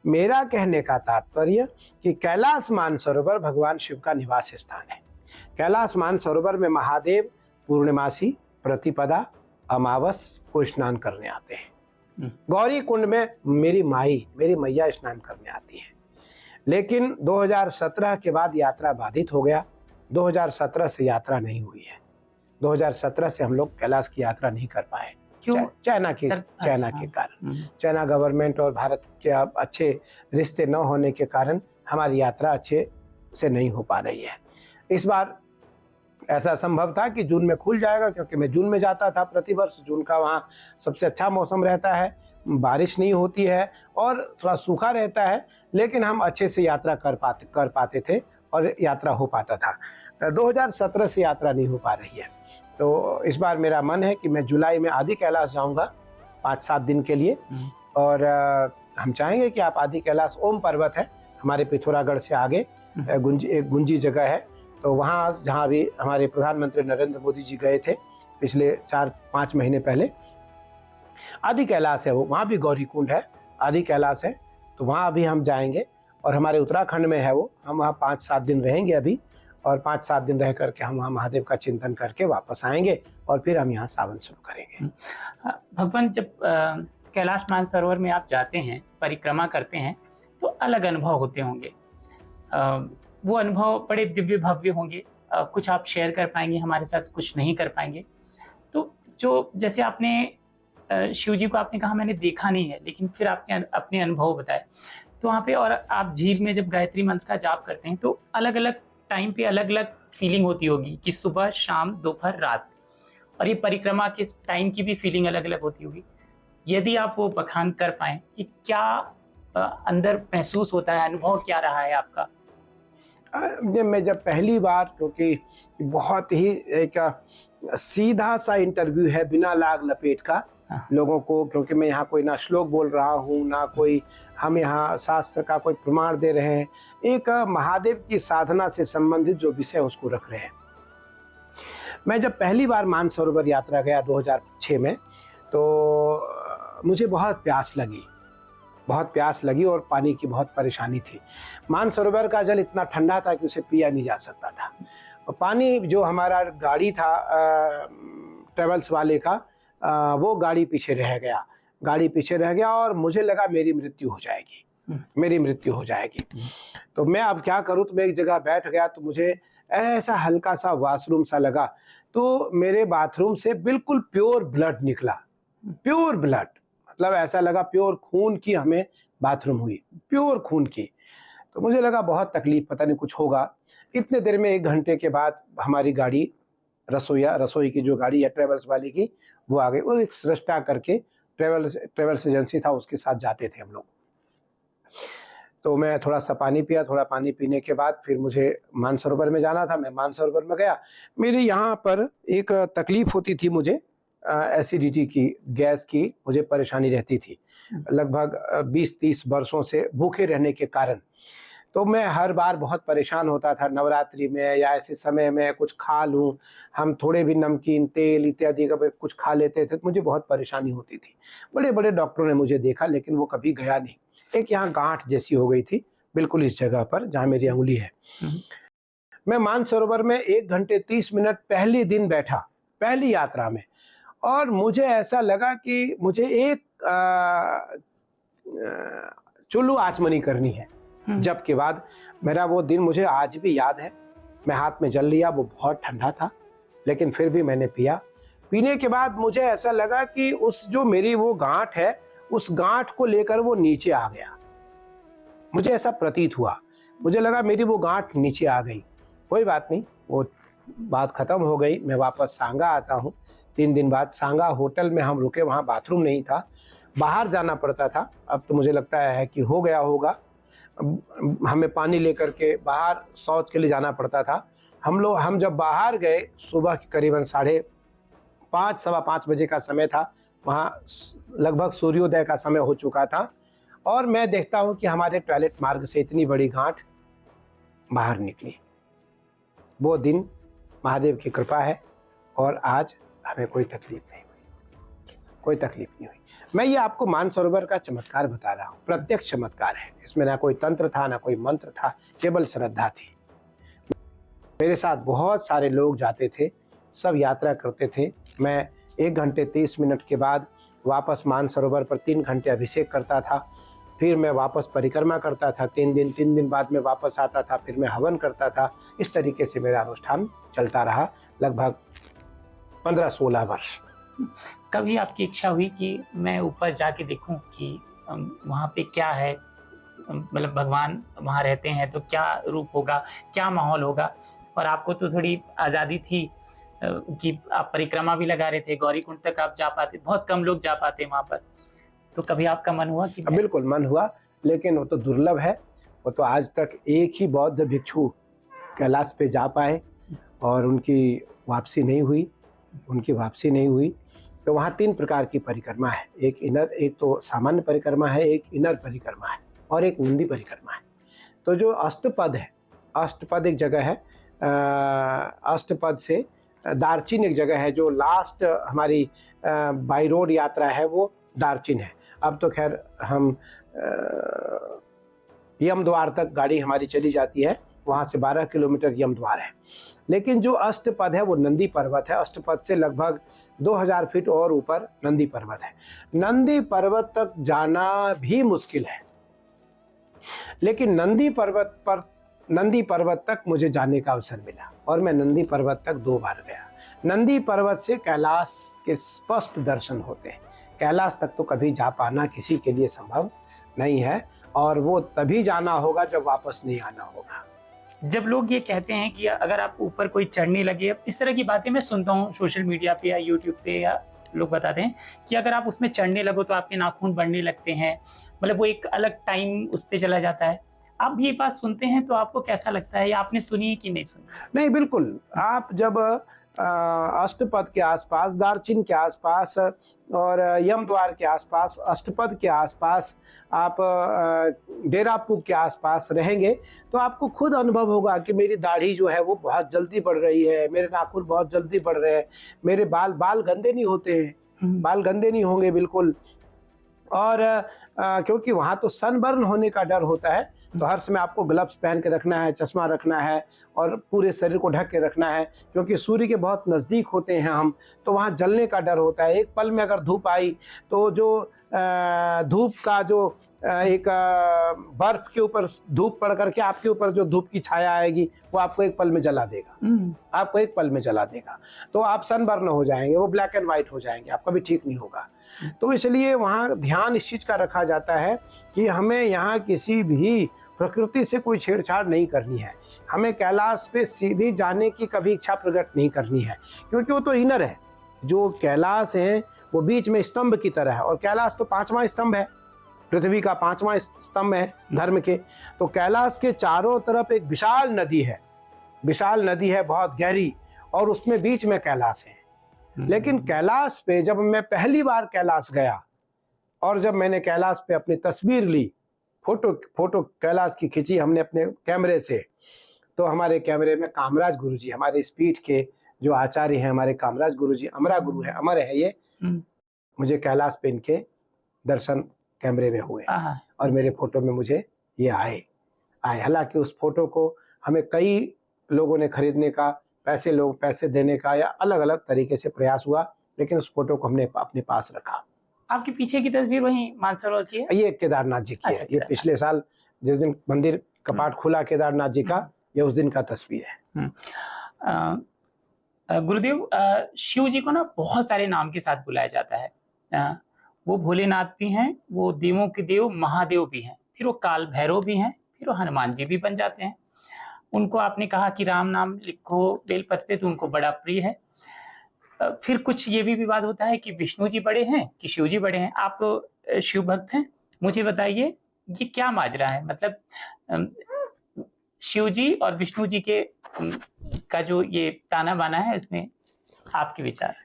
मेरा कहने का तात्पर्य कि कैलाश मानसरोवर भगवान शिव का निवास स्थान है। कैलाश मानसरोवर में महादेव पूर्णिमासी, प्रतिपदा, अमावस को स्नान करने आते हैं। गौरी कुंड में मेरी मैया स्नान करने आती है। लेकिन 2017 के बाद यात्रा बाधित हो गया। 2017 से यात्रा नहीं हुई है। 2017 से हम लोग कैलाश की यात्रा नहीं कर पाए, चाइना के कारण। चाइना गवर्नमेंट और भारत के अब अच्छे रिश्ते न होने के कारण हमारी यात्रा अच्छे से नहीं हो पा रही है। इस बार ऐसा संभव था कि जून में खुल जाएगा, क्योंकि मैं जून में जाता था प्रतिवर्ष। जून का वहाँ सबसे अच्छा मौसम रहता है, बारिश नहीं होती है और थोड़ा सूखा रहता है, लेकिन हम अच्छे से यात्रा कर पाते थे और यात्रा हो पाता था। 2017 से यात्रा नहीं हो पा रही है। तो इस बार मेरा मन है कि मैं जुलाई में आदि कैलाश जाऊंगा 5-7 दिन के लिए। और हम चाहेंगे कि आप आदि कैलाश, ओम पर्वत है हमारे पिथौरागढ़ से आगे, एक गुंजी जगह है, तो वहाँ जहाँ भी हमारे प्रधानमंत्री नरेंद्र मोदी जी गए थे पिछले 4-5 महीने पहले, आदि कैलाश है वो, वहाँ भी गौरी कुंड है, आदि कैलाश है, तो वहाँ अभी हम जाएंगे। और हमारे उत्तराखंड में है वो, हम वहाँ 5-7 दिन रहेंगे अभी, और 5-7 दिन रह करके हम वहाँ महादेव का चिंतन करके वापस आएंगे और फिर हम यहाँ सावन शुरू करेंगे। भगवान, जब कैलाश मानसरोवर में आप जाते हैं, परिक्रमा करते हैं, तो अलग अनुभव होते होंगे। वो अनुभव बड़े दिव्य भव्य होंगे। कुछ आप शेयर कर पाएंगे हमारे साथ, कुछ नहीं कर पाएंगे। तो जो जैसे आपने शिव जी को आपने कहा मैंने देखा नहीं है, लेकिन फिर आपने अपने अनुभव बताए, तो वहाँ पे और आप झील में जब गायत्री मंत्र का जाप करते हैं तो अलग अलग टाइम पे अलग अलग फीलिंग होती होगी कि सुबह, शाम, दोपहर, रात, और ये परिक्रमा के टाइम की भी फीलिंग अलग अलग होती होगी। यदि आप वो बखान कर पाए कि क्या अंदर महसूस होता है, अनुभव क्या रहा है आपका? मैं जब पहली बार, क्योंकि बहुत ही एक सीधा सा इंटरव्यू है बिना लाग लपेट का लोगों को, क्योंकि मैं यहाँ कोई ना श्लोक बोल रहा हूँ ना कोई हम यहाँ शास्त्र का कोई प्रमाण दे रहे हैं, एक महादेव की साधना से संबंधित जो विषय उसको रख रहे हैं। मैं जब पहली बार मानसरोवर यात्रा गया 2006 में, तो मुझे बहुत प्यास लगी और पानी की बहुत परेशानी थी। मानसरोवर का जल इतना ठंडा था कि उसे पिया नहीं जा सकता था। और पानी जो हमारा गाड़ी था ट्रेवल्स वाले का, वो गाड़ी पीछे रह गया और मुझे लगा मेरी मृत्यु हो जाएगी। तो मैं अब क्या करूं, तो मैं एक जगह बैठ गया, तो मुझे ऐसा हल्का सा वॉशरूम सा लगा, तो मेरे बाथरूम से बिल्कुल प्योर ब्लड निकला। प्योर ब्लड मतलब ऐसा लगा प्योर खून की हमें बाथरूम हुई, प्योर खून की। तो मुझे लगा बहुत तकलीफ, पता नहीं कुछ होगा। इतने देर में 1 घंटे के बाद हमारी गाड़ी, रसोई की जो गाड़ी है ट्रेवल्स वाली की, वो आ गई। वो एक सृष्टा करके ट्रेवल्स एजेंसी था, उसके साथ जाते थे हम लोग। तो मैं थोड़ा सा पानी पिया, थोड़ा पानी पीने के बाद फिर मुझे मानसरोवर में जाना था। मैं मानसरोवर में गया। मेरे यहाँ पर एक तकलीफ होती थी, मुझे एसिडिटी की, गैस की मुझे परेशानी रहती थी लगभग 20-30 वर्षों से भूखे रहने के कारण। तो मैं हर बार बहुत परेशान होता था नवरात्रि में या ऐसे समय में कुछ खा लूँ, हम थोड़े भी नमकीन, तेल इत्यादि का कुछ खा लेते थे, तो मुझे बहुत परेशानी होती थी। बड़े बड़े डॉक्टरों ने मुझे देखा, लेकिन वो कभी गया नहीं। एक यहाँ गांठ जैसी हो गई थी बिल्कुल इस जगह पर जहाँ मेरी अंगुली है। मैं मानसरोवर में 1 घंटे 30 मिनट पहले दिन बैठा, पहली यात्रा में, और मुझे ऐसा लगा कि मुझे एक चुल्लू आचमनी करनी है। जब के बाद मेरा वो दिन मुझे आज भी याद है। मैं हाथ में जल लिया, वो बहुत ठंडा था, लेकिन फिर भी मैंने पिया। पीने के बाद मुझे ऐसा लगा कि उस जो मेरी वो गांठ है, उस गांठ को लेकर वो नीचे आ गया। मुझे ऐसा प्रतीत हुआ, मुझे लगा मेरी वो गांठ नीचे आ गई। कोई बात नहीं, वो बात खत्म हो गई। मैं वापस सांगा आता हूँ 3 दिन बाद। सांगा होटल में हम रुके, वहाँ बाथरूम नहीं था, बाहर जाना पड़ता था। अब तो मुझे लगता है कि हो गया होगा। हमें पानी लेकर के बाहर शौच के लिए जाना पड़ता था। हम जब बाहर गए, सुबह के करीबन 5:30 सवा 5 बजे का समय था। वहाँ लगभग सूर्योदय का समय हो चुका था, और मैं देखता हूँ कि हमारे टॉयलेट मार्ग से इतनी बड़ी गांठ बाहर निकली। वो दिन महादेव की कृपा है, और आज हमें कोई तकलीफ नहीं हुई। मैं ये आपको मानसरोवर का चमत्कार बता रहा हूँ, प्रत्यक्ष चमत्कार है। इसमें ना कोई तंत्र था, ना कोई मंत्र था, केवल श्रद्धा थी। मेरे साथ बहुत सारे लोग जाते थे, सब यात्रा करते थे। मैं 1 घंटे 30 मिनट के बाद वापस मानसरोवर पर 3 घंटे अभिषेक करता था। फिर मैं वापस परिक्रमा करता था 3 दिन बाद में वापस आता था, फिर मैं हवन करता था। इस तरीके से मेरा अनुष्ठान चलता रहा लगभग 15-16 वर्ष। कभी आपकी इच्छा हुई कि मैं ऊपर जाके देखूं कि वहाँ पे क्या है, मतलब भगवान वहाँ रहते हैं तो क्या रूप होगा, क्या माहौल होगा? और आपको तो थोड़ी आज़ादी थी कि आप परिक्रमा भी लगा रहे थे, गौरी कुंड तक आप जा पाते, बहुत कम लोग जा पाते वहाँ पर। तो कभी आपका मन हुआ कि बिल्कुल मन हुआ, लेकिन वो तो दुर्लभ है। वो तो आज तक एक ही बौद्ध भिक्षु कैलाश पे जा पाए और उनकी वापसी नहीं हुई। तो वहाँ 3 प्रकार की परिक्रमा है। एक तो सामान्य परिक्रमा है, एक इनर परिक्रमा है, और एक नंदी परिक्रमा है। तो जो अष्टपद है, अष्टपद एक जगह है, अष्टपद से दार्चिन एक जगह है जो लास्ट हमारी बाई रोड यात्रा है, वो दार्चिन है। अब तो खैर हम यमद्वार तक गाड़ी हमारी चली जाती है, वहाँ से 12 किलोमीटर यमद्वार है। लेकिन जो अष्टपद है वो नंदी पर्वत है। अष्टपद से लगभग 2000 फीट और ऊपर नंदी पर्वत है। नंदी पर्वत तक जाना भी मुश्किल है, लेकिन नंदी पर्वत तक मुझे जाने का अवसर मिला और मैं नंदी पर्वत तक 2 बार गया। नंदी पर्वत से कैलाश के स्पष्ट दर्शन होते हैं। कैलाश तक तो कभी जा पाना किसी के लिए संभव नहीं है, और वो तभी जाना होगा जब वापस नहीं आना होगा। जब लोग ये कहते हैं कि अगर आप ऊपर कोई चढ़ने लगे, इस तरह की बातें मैं सुनता हूँ सोशल मीडिया पे या यूट्यूब पे, या लोग बताते हैं कि अगर आप उसमें चढ़ने लगो तो आपके नाखून बढ़ने लगते हैं, मतलब वो एक अलग टाइम उस पर चला जाता है। आप ये बात सुनते हैं तो आपको कैसा लगता है, या आपने सुनी है कि नहीं सुनी? नहीं, बिल्कुल। आप जब अष्टपद के आसपास, दार्चिन के आसपास और यमद्वार के आसपास, अष्टपद के आसपास, आप डेरापुर के आसपास रहेंगे तो आपको खुद अनुभव होगा कि मेरी दाढ़ी जो है वो बहुत जल्दी बढ़ रही है, मेरे नाखून बहुत जल्दी बढ़ रहे हैं, मेरे बाल गंदे नहीं होते हैं, बाल गंदे नहीं होंगे बिल्कुल। और क्योंकि वहाँ तो सनबर्न होने का डर होता है, तो हर समय आपको ग्लव्स पहन के रखना है, चश्मा रखना है और पूरे शरीर को ढक के रखना है, क्योंकि सूर्य के बहुत नज़दीक होते हैं हम, तो वहाँ जलने का डर होता है। एक पल में अगर धूप आई तो जो धूप का जो एक बर्फ के ऊपर धूप पड़ करके आपके ऊपर जो धूप की छाया आएगी वो आपको एक पल में जला देगा, आपको एक पल में जला देगा। तो आप सनबर्न हो जाएंगे, वो ब्लैक एंड वाइट हो जाएंगे, आपका भी ठीक नहीं होगा। तो इसलिए वहाँ ध्यान इस चीज़ का रखा जाता है कि हमें यहाँ किसी भी प्रकृति से कोई छेड़छाड़ नहीं करनी है। हमें कैलाश पे सीधी जाने की कभी इच्छा प्रकट नहीं करनी है, क्योंकि वो तो इनर है। जो कैलाश है वो बीच में स्तंभ की तरह है, और कैलाश तो 5वां स्तंभ है, पृथ्वी का 5वां स्तंभ है धर्म के। तो कैलाश के चारों तरफ एक विशाल नदी है, विशाल नदी है बहुत गहरी, और उसमें बीच में कैलाश है। लेकिन कैलाश पे जब मैं पहली बार कैलाश गया और जब मैंने कैलाश पे अपनी तस्वीर ली, फोटो कैलाश की खींची हमने अपने कैमरे से, तो हमारे कैमरे में कामराज गुरुजी, हमारे इस पीठ के जो आचार्य हैं, हमारे कामराज गुरुजी, अमरा गुरु है, अमर है ये, मुझे कैलाश पे इनके दर्शन कैमरे में हुए और मेरे फोटो में मुझे ये आए। हालांकि उस फोटो को हमें कई लोगों ने खरीदने का, पैसे देने का या अलग अलग तरीके से प्रयास हुआ, लेकिन उस फोटो को हमने अपने पास रखा। आपके पीछे की तस्वीर वही मानसरोवर की है? ये केदारनाथ जी की है। ये पिछले साल जिस दिन मंदिर कपाट खुला केदारनाथ जी का, ये उस दिन का तस्वीर है। गुरुदेव, शिव जी को ना बहुत सारे नाम के साथ बुलाया जाता है। वो भोलेनाथ भी हैं, वो देवों के देव महादेव भी हैं, फिर वो काल भैरव भी हैं, फिर वो हनुमान जी भी बन जाते हैं। उनको आपने कहा कि राम नाम लिखो बेलपत्र पे, तो उनको बड़ा प्रिय है। फिर कुछ ये भी विवाद होता है कि विष्णु जी बड़े हैं कि शिव जी बड़े हैं। आप तो शिव भक्त हैं, मुझे बताइए ये क्या माजरा है? मतलब शिव जी और विष्णु जी के का जो ये ताना बाना है, इसमें आपके विचार?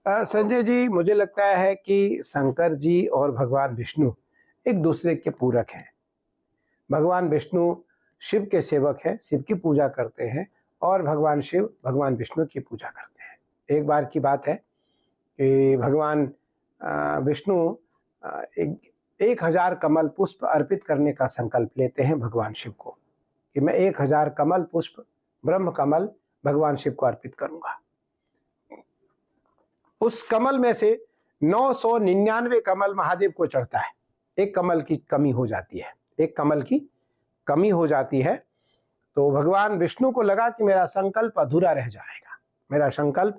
संजय जी, मुझे लगता है कि शंकर जी और भगवान विष्णु एक दूसरे के पूरक हैं। भगवान विष्णु शिव के सेवक हैं, शिव की पूजा करते हैं, और भगवान शिव भगवान विष्णु की पूजा करते हैं। एक बार की बात है कि भगवान विष्णु 1000 कमल पुष्प अर्पित करने का संकल्प लेते हैं भगवान शिव को, कि मैं 1000 कमल पुष्प, ब्रह्म कमल भगवान शिव को अर्पित करूंगा। उस कमल में से 999 कमल महादेव को चढ़ता है। एक कमल की कमी हो जाती है, एक कमल की कमी हो जाती है। तो भगवान विष्णु को लगा कि मेरा संकल्प अधूरा रह जाएगा, मेरा संकल्प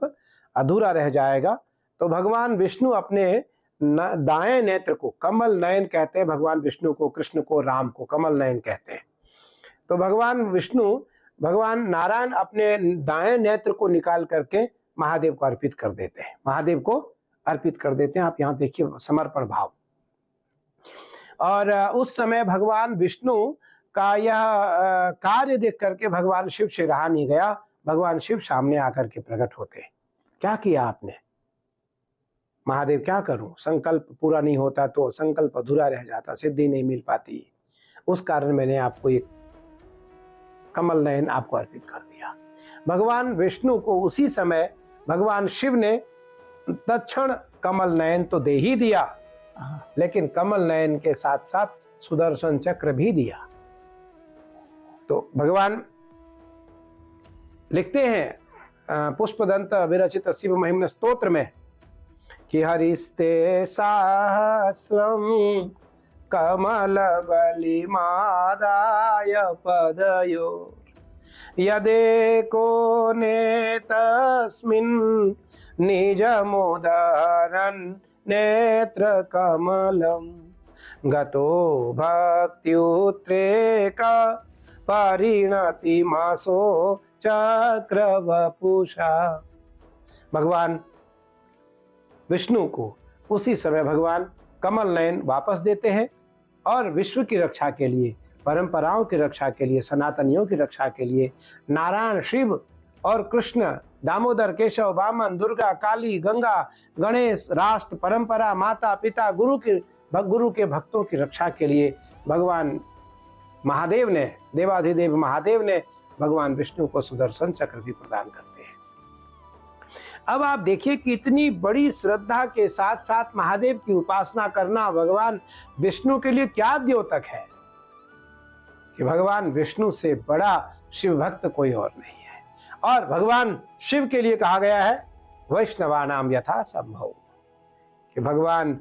अधूरा रह जाएगा। तो भगवान विष्णु अपने दाएं नेत्र को, कमल नयन कहते हैं भगवान विष्णु को, कृष्ण को, राम को कमल नयन कहते हैं। तो भगवान नारायण अपने दाएं नेत्र को निकाल करके महादेव को अर्पित कर देते हैं, महादेव को अर्पित कर देते हैं। आप यहाँ देखिए समर्पण भाव। और उस समय भगवान विष्णु का यह कार्य देख करके भगवान शिव से रहा नहीं गया। भगवान शिव सामने आकर के प्रकट होते, क्या किया आपने? महादेव, क्या करूं, संकल्प पूरा नहीं होता तो संकल्प अधूरा रह जाता, सिद्धि नहीं मिल पाती, उस कारण मैंने आपको ये कमल नयन आपको अर्पित कर दिया। भगवान विष्णु को उसी समय भगवान शिव ने तत्क्षण कमल नयन तो दे ही दिया, लेकिन कमल नयन के साथ साथ सुदर्शन चक्र भी दिया। तो भगवान लिखते हैं पुष्पदंत विरचित शिव महिम्न स्तोत्र में कि हरिस्ते सहस्रम कमल बलिमादाय पदयो यदेको नेतस्मिन् निजमुदरन् नेत्र कमलम गतो भक्त्युत्रेक परिणति मासो चक्रवपुषा। भगवान विष्णु को उसी समय भगवान कमल नयन वापस देते हैं और विश्व की रक्षा के लिए, परंपराओं की रक्षा के लिए, सनातनियों की रक्षा के लिए नारायण, शिव और कृष्ण, दामोदर, केशव, वामन, दुर्गा, काली, गंगा, गणेश, राष्ट्र, परंपरा, माता पिता, गुरु के भक्तों की रक्षा के लिए भगवान महादेव ने, देवाधिदेव महादेव ने भगवान विष्णु को सुदर्शन चक्र भी प्रदान करते हैं। अब आप देखिए कि इतनी बड़ी श्रद्धा के साथ साथ महादेव की उपासना करना भगवान विष्णु के लिए क्या द्योतक है कि भगवान विष्णु से बड़ा शिव भक्त कोई और नहीं है। और भगवान शिव के लिए कहा गया है वैष्णवानाम यथा संभव, कि भगवान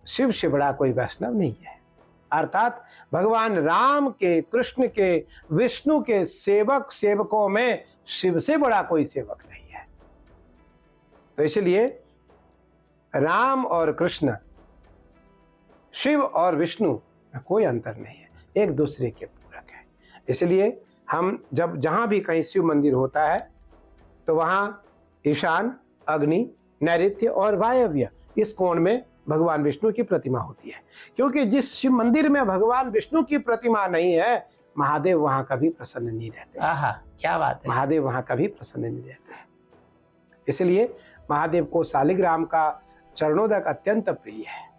शिव से बड़ा कोई वैष्णव नहीं है। अर्थात भगवान राम के, कृष्ण के, विष्णु के सेवकों में शिव से बड़ा कोई सेवक नहीं है। तो इसलिए राम और कृष्ण, शिव और विष्णु में कोई अंतर नहीं है, एक दूसरे के पूरक है। इसलिए हम जब जहां भी कहीं शिव मंदिर होता है तो वहां ईशान, अग्नि, नैऋत्य और वायव्य इस कोण में भगवान विष्णु की प्रतिमा होती है, क्योंकि जिस शिव मंदिर में भगवान विष्णु की प्रतिमा नहीं है, महादेव वहां कभी प्रसन्न नहीं रहते। आहा, क्या बात है। महादेव वहां कभी प्रसन्न नहीं रहते। इसलिए महादेव को शालिग्राम का चरणोदक अत्यंत प्रिय है।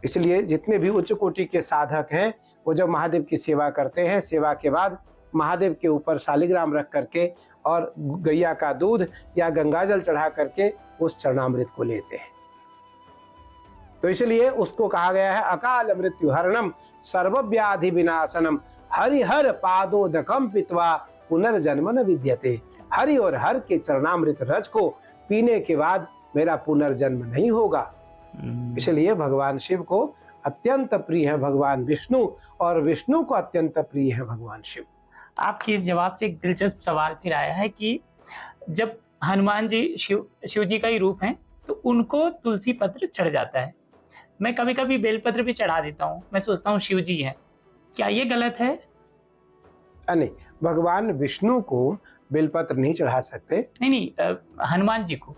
इसलिए जितने भी उच्च कोटि के साधक हैं वो जब महादेव की सेवा करते हैं, सेवा के बाद महादेव के ऊपर शालिग्राम रख करके और गैया का दूध या गंगाजल चढ़ा करके उस चरणामृत को लेते हैं। तो इसलिए उसको कहा गया है अकाल मृत्यु हरणम सर्वव्याधि विनाशनम हरिहर पादोदकम पित्वा पुनर्जन्म न विद्यते। हरि और हर के चरणामृत रज को पीने के बाद मेरा पुनर्जन्म नहीं होगा। इसलिए भगवान शिव को अत्यंत प्रिय है भगवान विष्णु, और विष्णु को अत्यंत प्रिय है भगवान शिव। आपके इस जवाब से एक दिलचस्प सवाल फिर आया है कि जब हनुमान जी शिव जी का ही रूप है तो उनको तुलसी पत्र चढ़ जाता है। मैं कभी कभी बेलपत्र भी चढ़ा देता हूँ, मैं सोचता हूँ शिव जी हैं, क्या ये गलत है? नहीं, भगवान विष्णु को बेलपत्र नहीं चढ़ा सकते। नहीं, हनुमान जी को,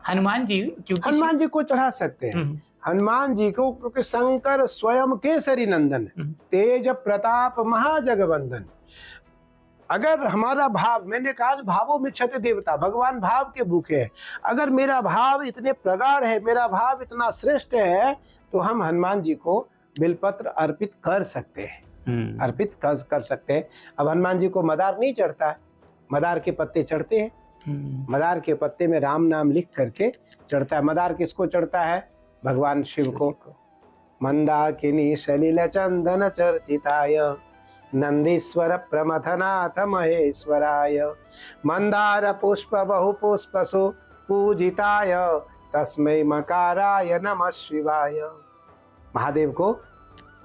हनुमान जी क्योंकि हनुमान जी को चढ़ा सकते हैं। हनुमान जी को, क्योंकि शंकर स्वयं केसरी नंदन, तेज प्रताप महाजगवंदन। अगर हमारा भाव, मैंने कहा भावों में छठ देवता, भगवान भाव के भूखे हैं। अगर मेरा भाव इतने प्रगाढ़ है, मेरा भाव इतना श्रेष्ठ है, तो हम हनुमान जी को बेलपत्र अर्पित कर सकते हैं, अर्पित कर सकते हैं। अब हनुमान जी को मदार नहीं चढ़ता है, मदार के पत्ते चढ़ते हैं। मदार के पत्ते में राम नाम लिख करके चढ़ता है। मदार किसको चढ़ता है? भगवान शिव को। मंदाकिनी सलिल चंदन चर्चिताय नंदीश्वर प्रमथनाथ महेश्वराय मंदार पुष्प बहु पुष्पसु पूजिताय तस्मै मकाराय नमः शिवाय। महादेव को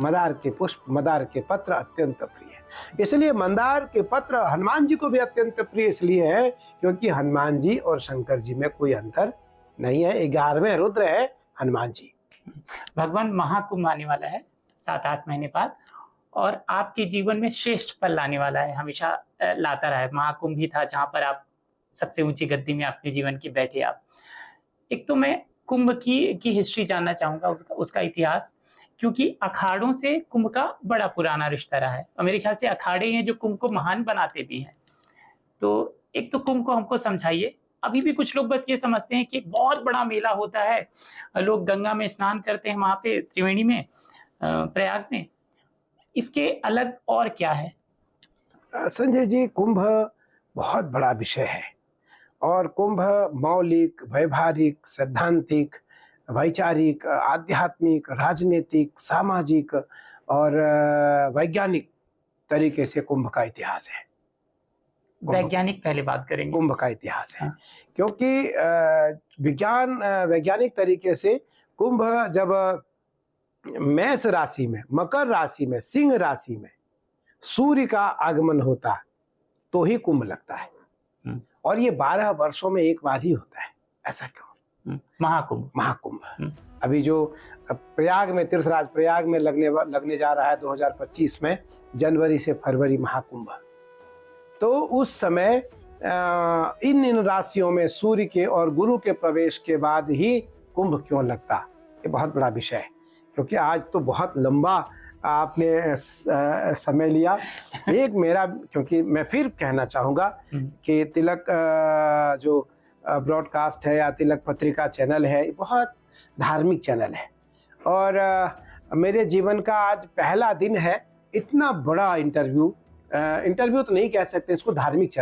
मदार के पुष्प, मदार के पत्र अत्यंत प्रिय है। इसलिए मंदार के पत्र हनुमान जी को भी अत्यंत प्रिय इसलिए है क्योंकि हनुमान जी और शंकर जी में कोई अंतर नहीं है। 11वें रुद्र है हनुमान जी। भगवान महाकुंभ आने वाला है 7-8 महीने बाद, और आपके जीवन में श्रेष्ठ पल लाने वाला है, हमेशा लाता रहा है। महाकुंभ ही था जहां पर आप सबसे ऊंची गद्दी में अपने जीवन की बैठे आप। एक तो मैं कुंभ की हिस्ट्री जानना चाहूंगा, उसका इतिहास, क्योंकि अखाड़ों से कुंभ का बड़ा पुराना रिश्ता रहा है और मेरे ख्याल से अखाड़े हैं जो कुंभ को महान बनाते भी हैं। तो एक तो कुंभ को हमको समझाइए। अभी भी कुछ लोग बस ये समझते हैं कि एक बहुत बड़ा मेला होता है, लोग गंगा में स्नान करते हैं, वहां पे त्रिवेणी में, प्रयाग में। इसके अलग और क्या है? संजय जी, कुंभ बहुत बड़ा विषय है और कुंभ मौलिक, वैवाहिक, सैद्धांतिक, वैचारिक, आध्यात्मिक, राजनीतिक, सामाजिक और वैज्ञानिक तरीके से कुंभ का इतिहास है। वैज्ञानिक पहले बात करेंगे। कुंभ का इतिहास है, हाँ। क्योंकि वैज्ञानिक तरीके से कुंभ जब मेष राशि में, मकर राशि में, सिंह राशि में सूर्य का आगमन होता है तो ही कुंभ लगता है। और ये 12 वर्षों में एक बार ही होता है। ऐसा क्यों? महाकुंभ अभी जो प्रयाग में, तीर्थराज प्रयाग में लगने जा रहा है 2025 में, जनवरी से फरवरी महाकुंभ। तो उस समय इन राशियों में सूर्य के और गुरु के प्रवेश के बाद ही कुंभ क्यों लगता, ये बहुत बड़ा विषय है। क्योंकि आज तो बहुत लंबा आपने समय लिया। एक मेरा, क्योंकि मैं फिर कहना चाहूँगा कि तिलक जो ब्रॉडकास्ट है या तिलक पत्रिका चैनल है, बहुत धार्मिक चैनल है और मेरे जीवन का आज पहला दिन है इतना बड़ा इंटरव्यू तो नहीं कह सकते इसको, धार्मिक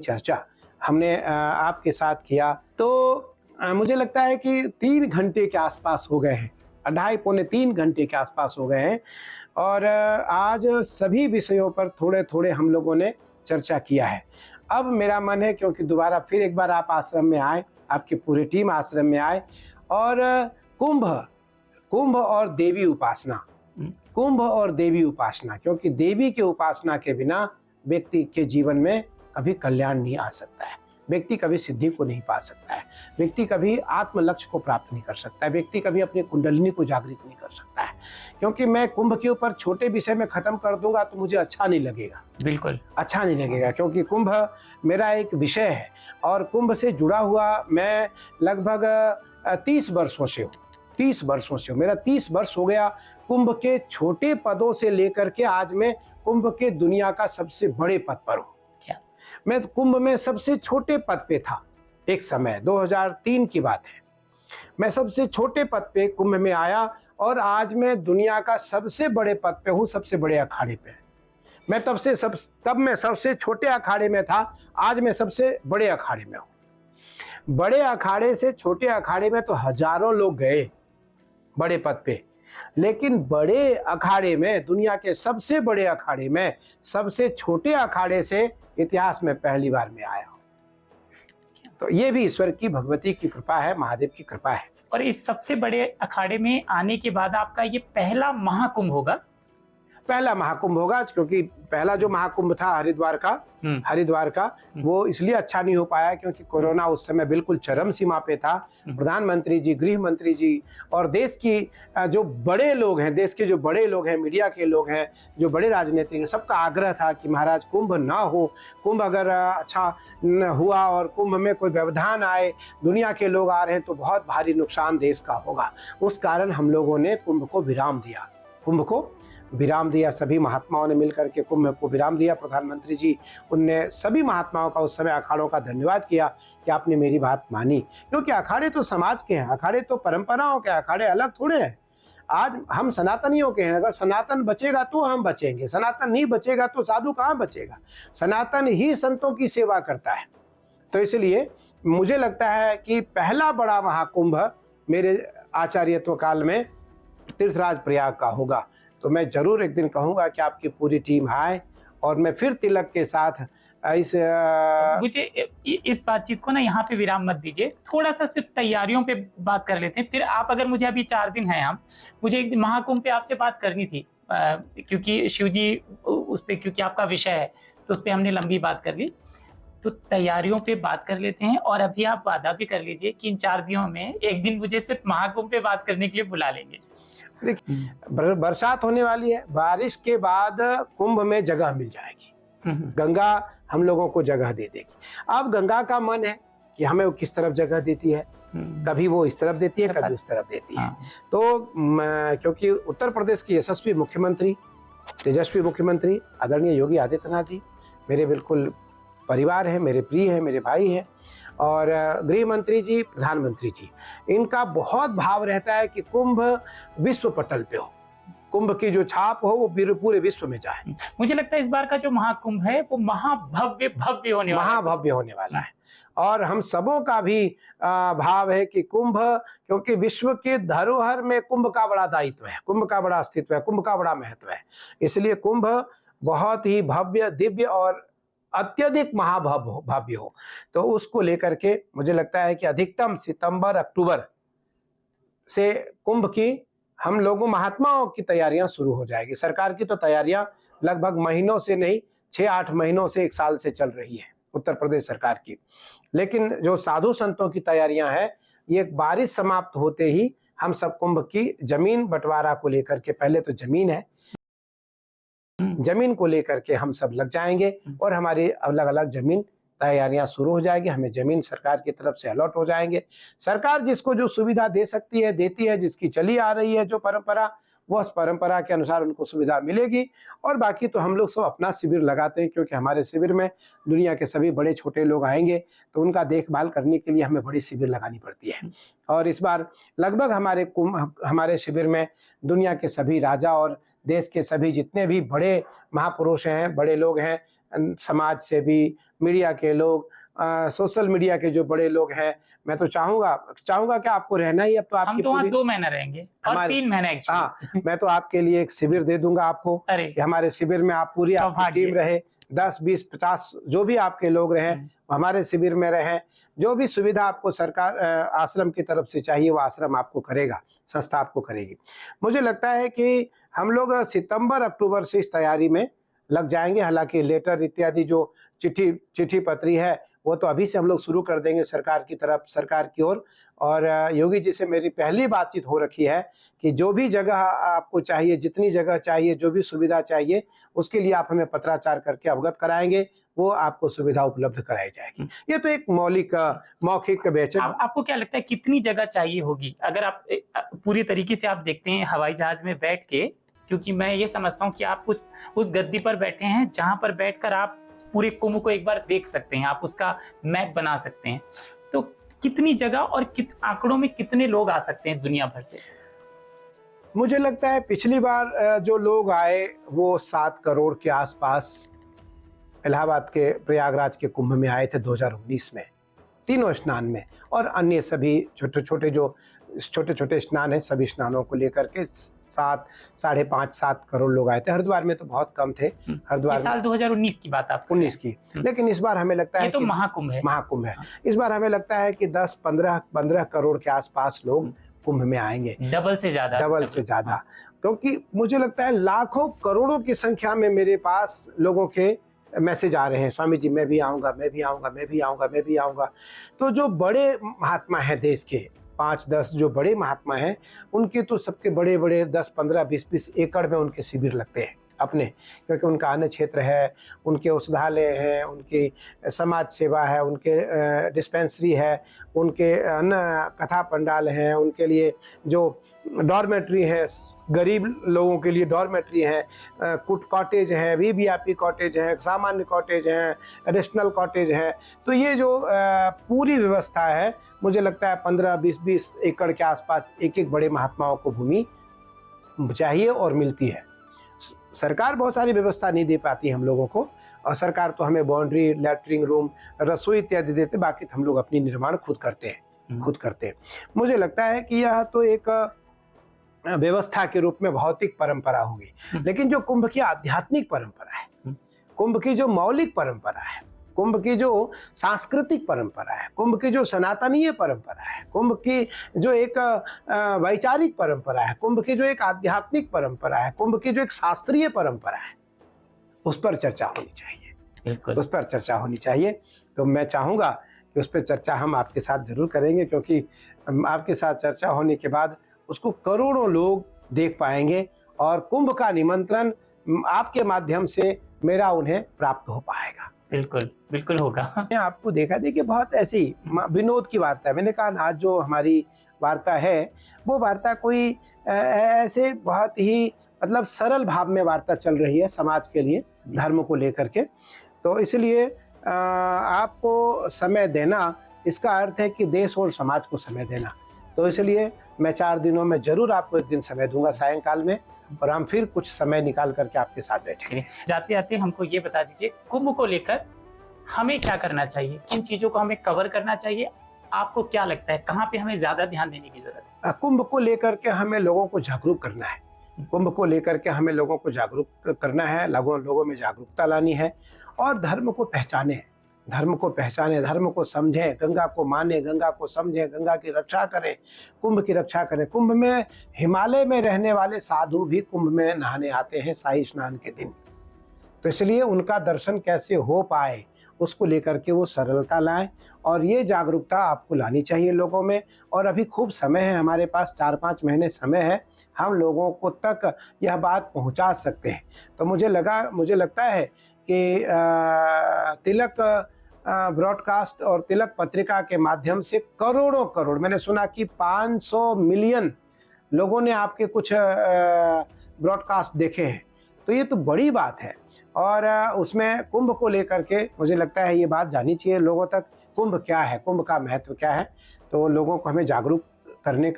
चर्चा हमने आपके साथ किया। तो मुझे लगता है कि 3 घंटे के आसपास हो गए हैं, 2.5-3 घंटे के आसपास हो गए हैं और आज सभी विषयों पर थोड़े थोड़े हम लोगों ने चर्चा किया है। अब मेरा मन है, क्योंकि दोबारा फिर एक बार आप आश्रम में आए, आपकी पूरी टीम आश्रम में आए और कुंभ और देवी उपासना, क्योंकि देवी के उपासना के बिना व्यक्ति के जीवन में कभी कल्याण नहीं आ सकता है, व्यक्ति कभी सिद्धि को नहीं पा सकता है, व्यक्ति कभी आत्म लक्ष्य को प्राप्त नहीं कर सकता है, व्यक्ति कभी अपनी कुंडलिनी को जागृत नहीं कर सकता है। क्योंकि मैं कुंभ के ऊपर छोटे विषय में खत्म कर दूंगा तो मुझे अच्छा नहीं लगेगा, बिल्कुल अच्छा नहीं लगेगा, क्योंकि कुंभ मेरा एक विषय है और कुंभ से जुड़ा हुआ मैं लगभग 30 वर्षों से हूँ। मेरा 30 वर्ष हो गया कुंभ के छोटे पदों से लेकर के आज मैं कुंभ के दुनिया का सबसे बड़े पद पर हूँ। मैं कुंभ में सबसे छोटे पद पे था एक समय, 2003 की बात है। मैं सबसे छोटे पद पे कुंभ में आया और आज मैं दुनिया का सबसे बड़े पद पे हूँ, सबसे बड़े अखाड़े पे। तब मैं सबसे छोटे अखाड़े में था, आज मैं सबसे बड़े अखाड़े में हूँ। बड़े अखाड़े से छोटे अखाड़े में तो हजारों लोग गए बड़े पद पे, लेकिन बड़े अखाड़े में, दुनिया के सबसे बड़े अखाड़े में, सबसे छोटे अखाड़े से इतिहास में पहली बार में आया हूं। तो ये भी ईश्वर की, भगवती की कृपा है, महादेव की कृपा है। और इस सबसे बड़े अखाड़े में आने के बाद आपका ये पहला महाकुंभ होगा? पहला महाकुंभ होगा, क्योंकि पहला जो महाकुंभ था हरिद्वार का वो इसलिए अच्छा नहीं हो पाया क्योंकि कोरोना उस समय बिल्कुल चरम सीमा पे था। प्रधानमंत्री जी, गृह मंत्री जी और देश की जो बड़े लोग हैं, मीडिया के लोग हैं, जो बड़े राजनीतिक हैं, सबका आग्रह था कि महाराज कुंभ ना हो, कुंभ अगर अच्छा हुआ और कुंभ में कोई व्यवधान आए, दुनिया के लोग आ रहे हैं तो बहुत भारी नुकसान देश का होगा। उस कारण हम लोगों ने कुंभ को विराम दिया। सभी महात्माओं ने मिलकर के कुंभ को विराम दिया। प्रधानमंत्री जी, उनने सभी महात्माओं का, उस समय अखाड़ों का धन्यवाद किया कि आपने मेरी बात मानी, क्योंकि अखाड़े तो समाज के हैं, अखाड़े तो परंपराओं के, अखाड़े अलग थोड़े हैं। आज हम सनातनियों के हैं, अगर सनातन बचेगा तो हम बचेंगे, सनातन नहीं बचेगा तो साधु कहाँ बचेगा। सनातन ही संतों की सेवा करता है। तो इसलिए मुझे लगता है कि पहला बड़ा महाकुंभ मेरे आचार्यत्व काल में तीर्थराज प्रयाग का होगा। तो मैं जरूर एक दिन कहूँगा कि आपकी पूरी टीम आए और मैं फिर तिलक के साथ मुझे इस बातचीत को ना यहाँ पे विराम मत दीजिए, थोड़ा सा सिर्फ तैयारियों पे बात कर लेते हैं। फिर आप, अगर मुझे अभी 4 दिन है, मुझे एक महाकुंभ पे आपसे बात करनी थी, क्योंकि शिव जी उस पे, क्योंकि आपका विषय है तो उस पर हमने लंबी बात कर ली। तो तैयारियों पे बात कर लेते हैं और अभी आप वादा भी कर लीजिए कि इन 4 दिनों में एक दिन मुझे सिर्फ महाकुंभ पे बात करने के लिए बुला लेंगे। देखिए, बरसात होने वाली है, बारिश के बाद कुंभ में जगह मिल जाएगी, गंगा हम लोगों को जगह दे देगी। अब गंगा का मन है कि हमें वो किस तरफ जगह देती है, कभी वो इस तरफ देती है, कभी उस तरफ देती है। तो क्योंकि उत्तर प्रदेश के यशस्वी मुख्यमंत्री, तेजस्वी मुख्यमंत्री आदरणीय योगी आदित्यनाथ जी मेरे बिल्कुल परिवार है, मेरे प्रिय है, मेरे भाई है, और गृह मंत्री जी, प्रधानमंत्री जी, इनका बहुत भाव रहता है कि कुंभ विश्व पटल पे हो, कुंभ की जो छाप हो वो पूरे विश्व में जाए। मुझे लगता है इस बार का जो महाकुंभ है वो महाभव्य भव्य होने वाला है। महाभव्य होने वाला है और हम सबों का भी भाव है कि कुंभ, क्योंकि विश्व के धरोहर में कुंभ का बड़ा दायित्व है, कुंभ का बड़ा अस्तित्व है, कुंभ का बड़ा महत्व है। इसलिए कुंभ बहुत ही भव्य, दिव्य और अत्यधिक महाभव्य हो। तो उसको लेकर के मुझे लगता है कि अधिकतम सितंबर अक्टूबर से कुंभ की हम लोगों महात्माओं की तैयारियां शुरू हो जाएगी। सरकार की तो तैयारियां लगभग महीनों से नहीं, 6-8 महीनों से, 1 साल से चल रही है उत्तर प्रदेश सरकार की। लेकिन जो साधु संतों की तैयारियां हैं, ये बारिश समाप्त होते ही हम सब कुंभ की जमीन बंटवारा को लेकर के, पहले तो जमीन है, जमीन को लेकर के हम सब लग जाएंगे और हमारी अलग अलग जमीन तैयारियां शुरू हो जाएगी। हमें जमीन सरकार की तरफ से अलॉट हो जाएंगे। सरकार जिसको जो सुविधा दे सकती है देती है, जिसकी चली आ रही है जो परंपरा, वो उस परंपरा के अनुसार उनको सुविधा मिलेगी। और बाकी तो हम लोग सब अपना शिविर लगाते हैं, क्योंकि हमारे शिविर में दुनिया के सभी बड़े छोटे लोग आएंगे, तो उनका देखभाल करने के लिए हमें बड़ी शिविर लगानी पड़ती है। और इस बार लगभग हमारे शिविर में दुनिया के सभी राजा और देश के सभी जितने भी बड़े महापुरुष हैं, बड़े लोग हैं, समाज से भी, मीडिया के लोग, सोशल मीडिया के जो बड़े लोग हैं, मैं तो चाहूंगा कि आपको रहना ही, अब तो आपकी हम तो वहाँ 2 महीना रहेंगे और 3 महीना एक्चुअली। हाँ, मैं तो आपके लिए एक शिविर दे दूंगा आपको। अरे कि हमारे शिविर में आप पूरी आपकी टीम रहे, 10, 20, 50 जो भी आपके लोग रहे हमारे शिविर में रहे। जो भी सुविधा आपको सरकार आश्रम की तरफ से चाहिए वो आश्रम आपको करेगा, संस्था आपको करेगी। मुझे लगता है कि हम लोग सितंबर अक्टूबर से इस तैयारी में लग जाएंगे। हालांकि लेटर इत्यादि जो चिट्ठी पत्री है वो तो अभी से हम लोग शुरू कर देंगे सरकार की तरफ, सरकार की ओर। और योगी जी से मेरी पहली बातचीत हो रखी है कि जो भी जगह आपको चाहिए, जितनी जगह चाहिए, जो भी सुविधा चाहिए, उसके लिए आप हमें पत्राचार करके अवगत कराएंगे, वो आपको सुविधा उपलब्ध कराई जाएगी। ये तो एक मौखिक बेचन। आपको क्या लगता है कितनी जगह चाहिए होगी अगर आप पूरी तरीके से आप देखते हैं हवाई जहाज में बैठ के? क्योंकि मैं ये समझता हूँ कि आप उस गद्दी पर बैठे हैं जहां पर बैठकर आप पूरे कुंभ को एक बार देख सकते हैं, आप उसका मैप बना सकते हैं। तो कितनी जगह और आंकड़ों में कितने लोग आ सकते हैं दुनिया भर से? मुझे लगता है पिछली बार जो लोग आए वो 7 करोड़ के आसपास इलाहाबाद के प्रयागराज के कुंभ में आए थे 2019 में, तीनों स्नान में। और अन्य सभी छोटे छोटे स्नान है, सभी स्नानों को लेकर के 5.5-7 करोड़ लोग आए थे। हरिद्वार में तो बहुत कम थे। हरिद्वार साल 2019 की बात आप 19 की। लेकिन इस बार हमें लगता है तो महाकुंभ है। इस बार हमें लगता है कि 10-15 करोड़ के आसपास लोग कुंभ में आएंगे, डबल से ज्यादा। क्योंकि मुझे लगता है लाखों करोड़ों की संख्या में मेरे पास लोगों के मैसेज आ रहे हैं, स्वामी जी मैं भी आऊँगा, मैं भी आऊँगा, मैं भी आऊँगा, मैं भी आऊँगा। तो जो बड़े महात्मा हैं देश के, 5-10 जो बड़े महात्मा हैं, उनके तो सबके बड़े बड़े 10, 15, 20 एकड़ में उनके शिविर लगते हैं अपने, क्योंकि उनका अन्य क्षेत्र है, उनके औषधालय हैं, उनकी समाज सेवा है, उनके डिस्पेंसरी है, उनके अन्य कथा पंडाल हैं, उनके लिए जो डॉर्मेट्री है, गरीब लोगों के लिए डॉर्मेट्री है, कॉटेज है, वीवीआईपी कॉटेज है, सामान्य कॉटेज हैं, एडिशनल कॉटेज है। तो ये जो पूरी व्यवस्था है, मुझे लगता है 15-20 एकड़ के आसपास एक बड़े महात्माओं को भूमि चाहिए और मिलती है। सरकार बहुत सारी व्यवस्था नहीं दे पाती हम लोगों को, और सरकार तो हमें बाउंड्री, लैट्रिन रूम, रसोई इत्यादि देते, बाकी हम लोग अपनी निर्माण खुद करते हैं। मुझे लगता है कि यह तो एक व्यवस्था के रूप में भौतिक परंपरा होगी, लेकिन जो कुंभ की आध्यात्मिक परंपरा है, कुंभ की जो मौलिक परंपरा है, कुंभ की जो सांस्कृतिक परंपरा है, कुंभ की जो सनातनीय परंपरा है, कुंभ की जो एक वैचारिक परंपरा है, कुंभ की जो एक आध्यात्मिक परंपरा है, कुंभ की जो एक शास्त्रीय परंपरा है, उस पर चर्चा होनी चाहिए। तो मैं चाहूँगा कि उस पर चर्चा हम आपके साथ जरूर करेंगे, क्योंकि आपके साथ चर्चा होने के बाद उसको करोड़ों लोग देख पाएंगे और कुंभ का निमंत्रण आपके माध्यम से मेरा उन्हें प्राप्त हो पाएगा। बिल्कुल होगा। मैं आपको देखिए बहुत ऐसी विनोद की वार्ता है। मैंने कहा आज जो हमारी वार्ता है वो वार्ता कोई ऐसे बहुत ही मतलब सरल भाव में वार्ता चल रही है समाज के लिए, धर्म को लेकर के। तो इसलिए आपको समय देना, इसका अर्थ है कि देश और समाज को समय देना। तो इसलिए मैं 4 दिनों में जरूर आपको एक दिन समय दूंगा सायंकाल में, और हम फिर कुछ समय निकाल करके आपके साथ बैठेंगे। जाते आते हमको ये बता दीजिए, कुंभ को लेकर हमें क्या करना चाहिए, किन चीजों को हमें कवर करना चाहिए, आपको क्या लगता है कहाँ पे हमें ज्यादा ध्यान देने की जरूरत है? कुंभ को लेकर के हमें लोगों को जागरूक करना है। कुंभ को लेकर के हमें लोगों को जागरूक करना है, लोगों में जागरूकता लानी है और धर्म को पहचाने, धर्म को पहचाने, धर्म को समझें, गंगा को माने, गंगा को समझें, गंगा की रक्षा करें, कुंभ की रक्षा करें। कुंभ में हिमालय में रहने वाले साधु भी कुंभ में नहाने आते हैं शाही स्नान के दिन, तो इसलिए उनका दर्शन कैसे हो पाए उसको लेकर के वो सरलता लाएं और ये जागरूकता आपको लानी चाहिए लोगों में। और अभी खूब समय है हमारे पास, 4-5 महीने समय है, हम लोगों को तक यह बात पहुंचा सकते हैं। तो मुझे लगता है कि तिलक ब्रॉडकास्ट और तिलक पत्रिका के माध्यम से करोड़ों करोड़, मैंने सुना कि 500 मिलियन लोगों ने आपके कुछ ब्रॉडकास्ट देखे हैं, तो ये तो बड़ी बात है। और उसमें कुंभ को लेकर के मुझे लगता है ये बात जानी चाहिए लोगों तक, कुंभ क्या है, कुंभ का महत्व क्या है। तो लोगों को हमें जागरूक करने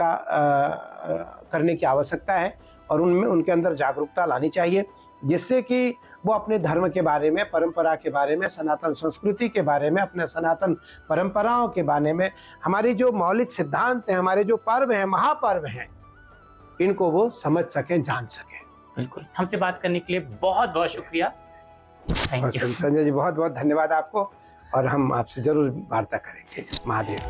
की आवश्यकता है और उनमें उनके अंदर जागरूकता लानी चाहिए, जिससे कि वो अपने धर्म के बारे में, परंपरा के बारे में, सनातन संस्कृति के बारे में, अपने सनातन परंपराओं के बारे में, हमारी जो मौलिक सिद्धांत हैं, हमारे जो पर्व हैं, महापर्व हैं, इनको वो समझ सकें, जान सकें। बिल्कुल, हमसे बात करने के लिए बहुत बहुत शुक्रिया। थैंक यू संजय जी, बहुत बहुत धन्यवाद आपको और हम आपसे जरूर वार्ता करेंगे। महादेव।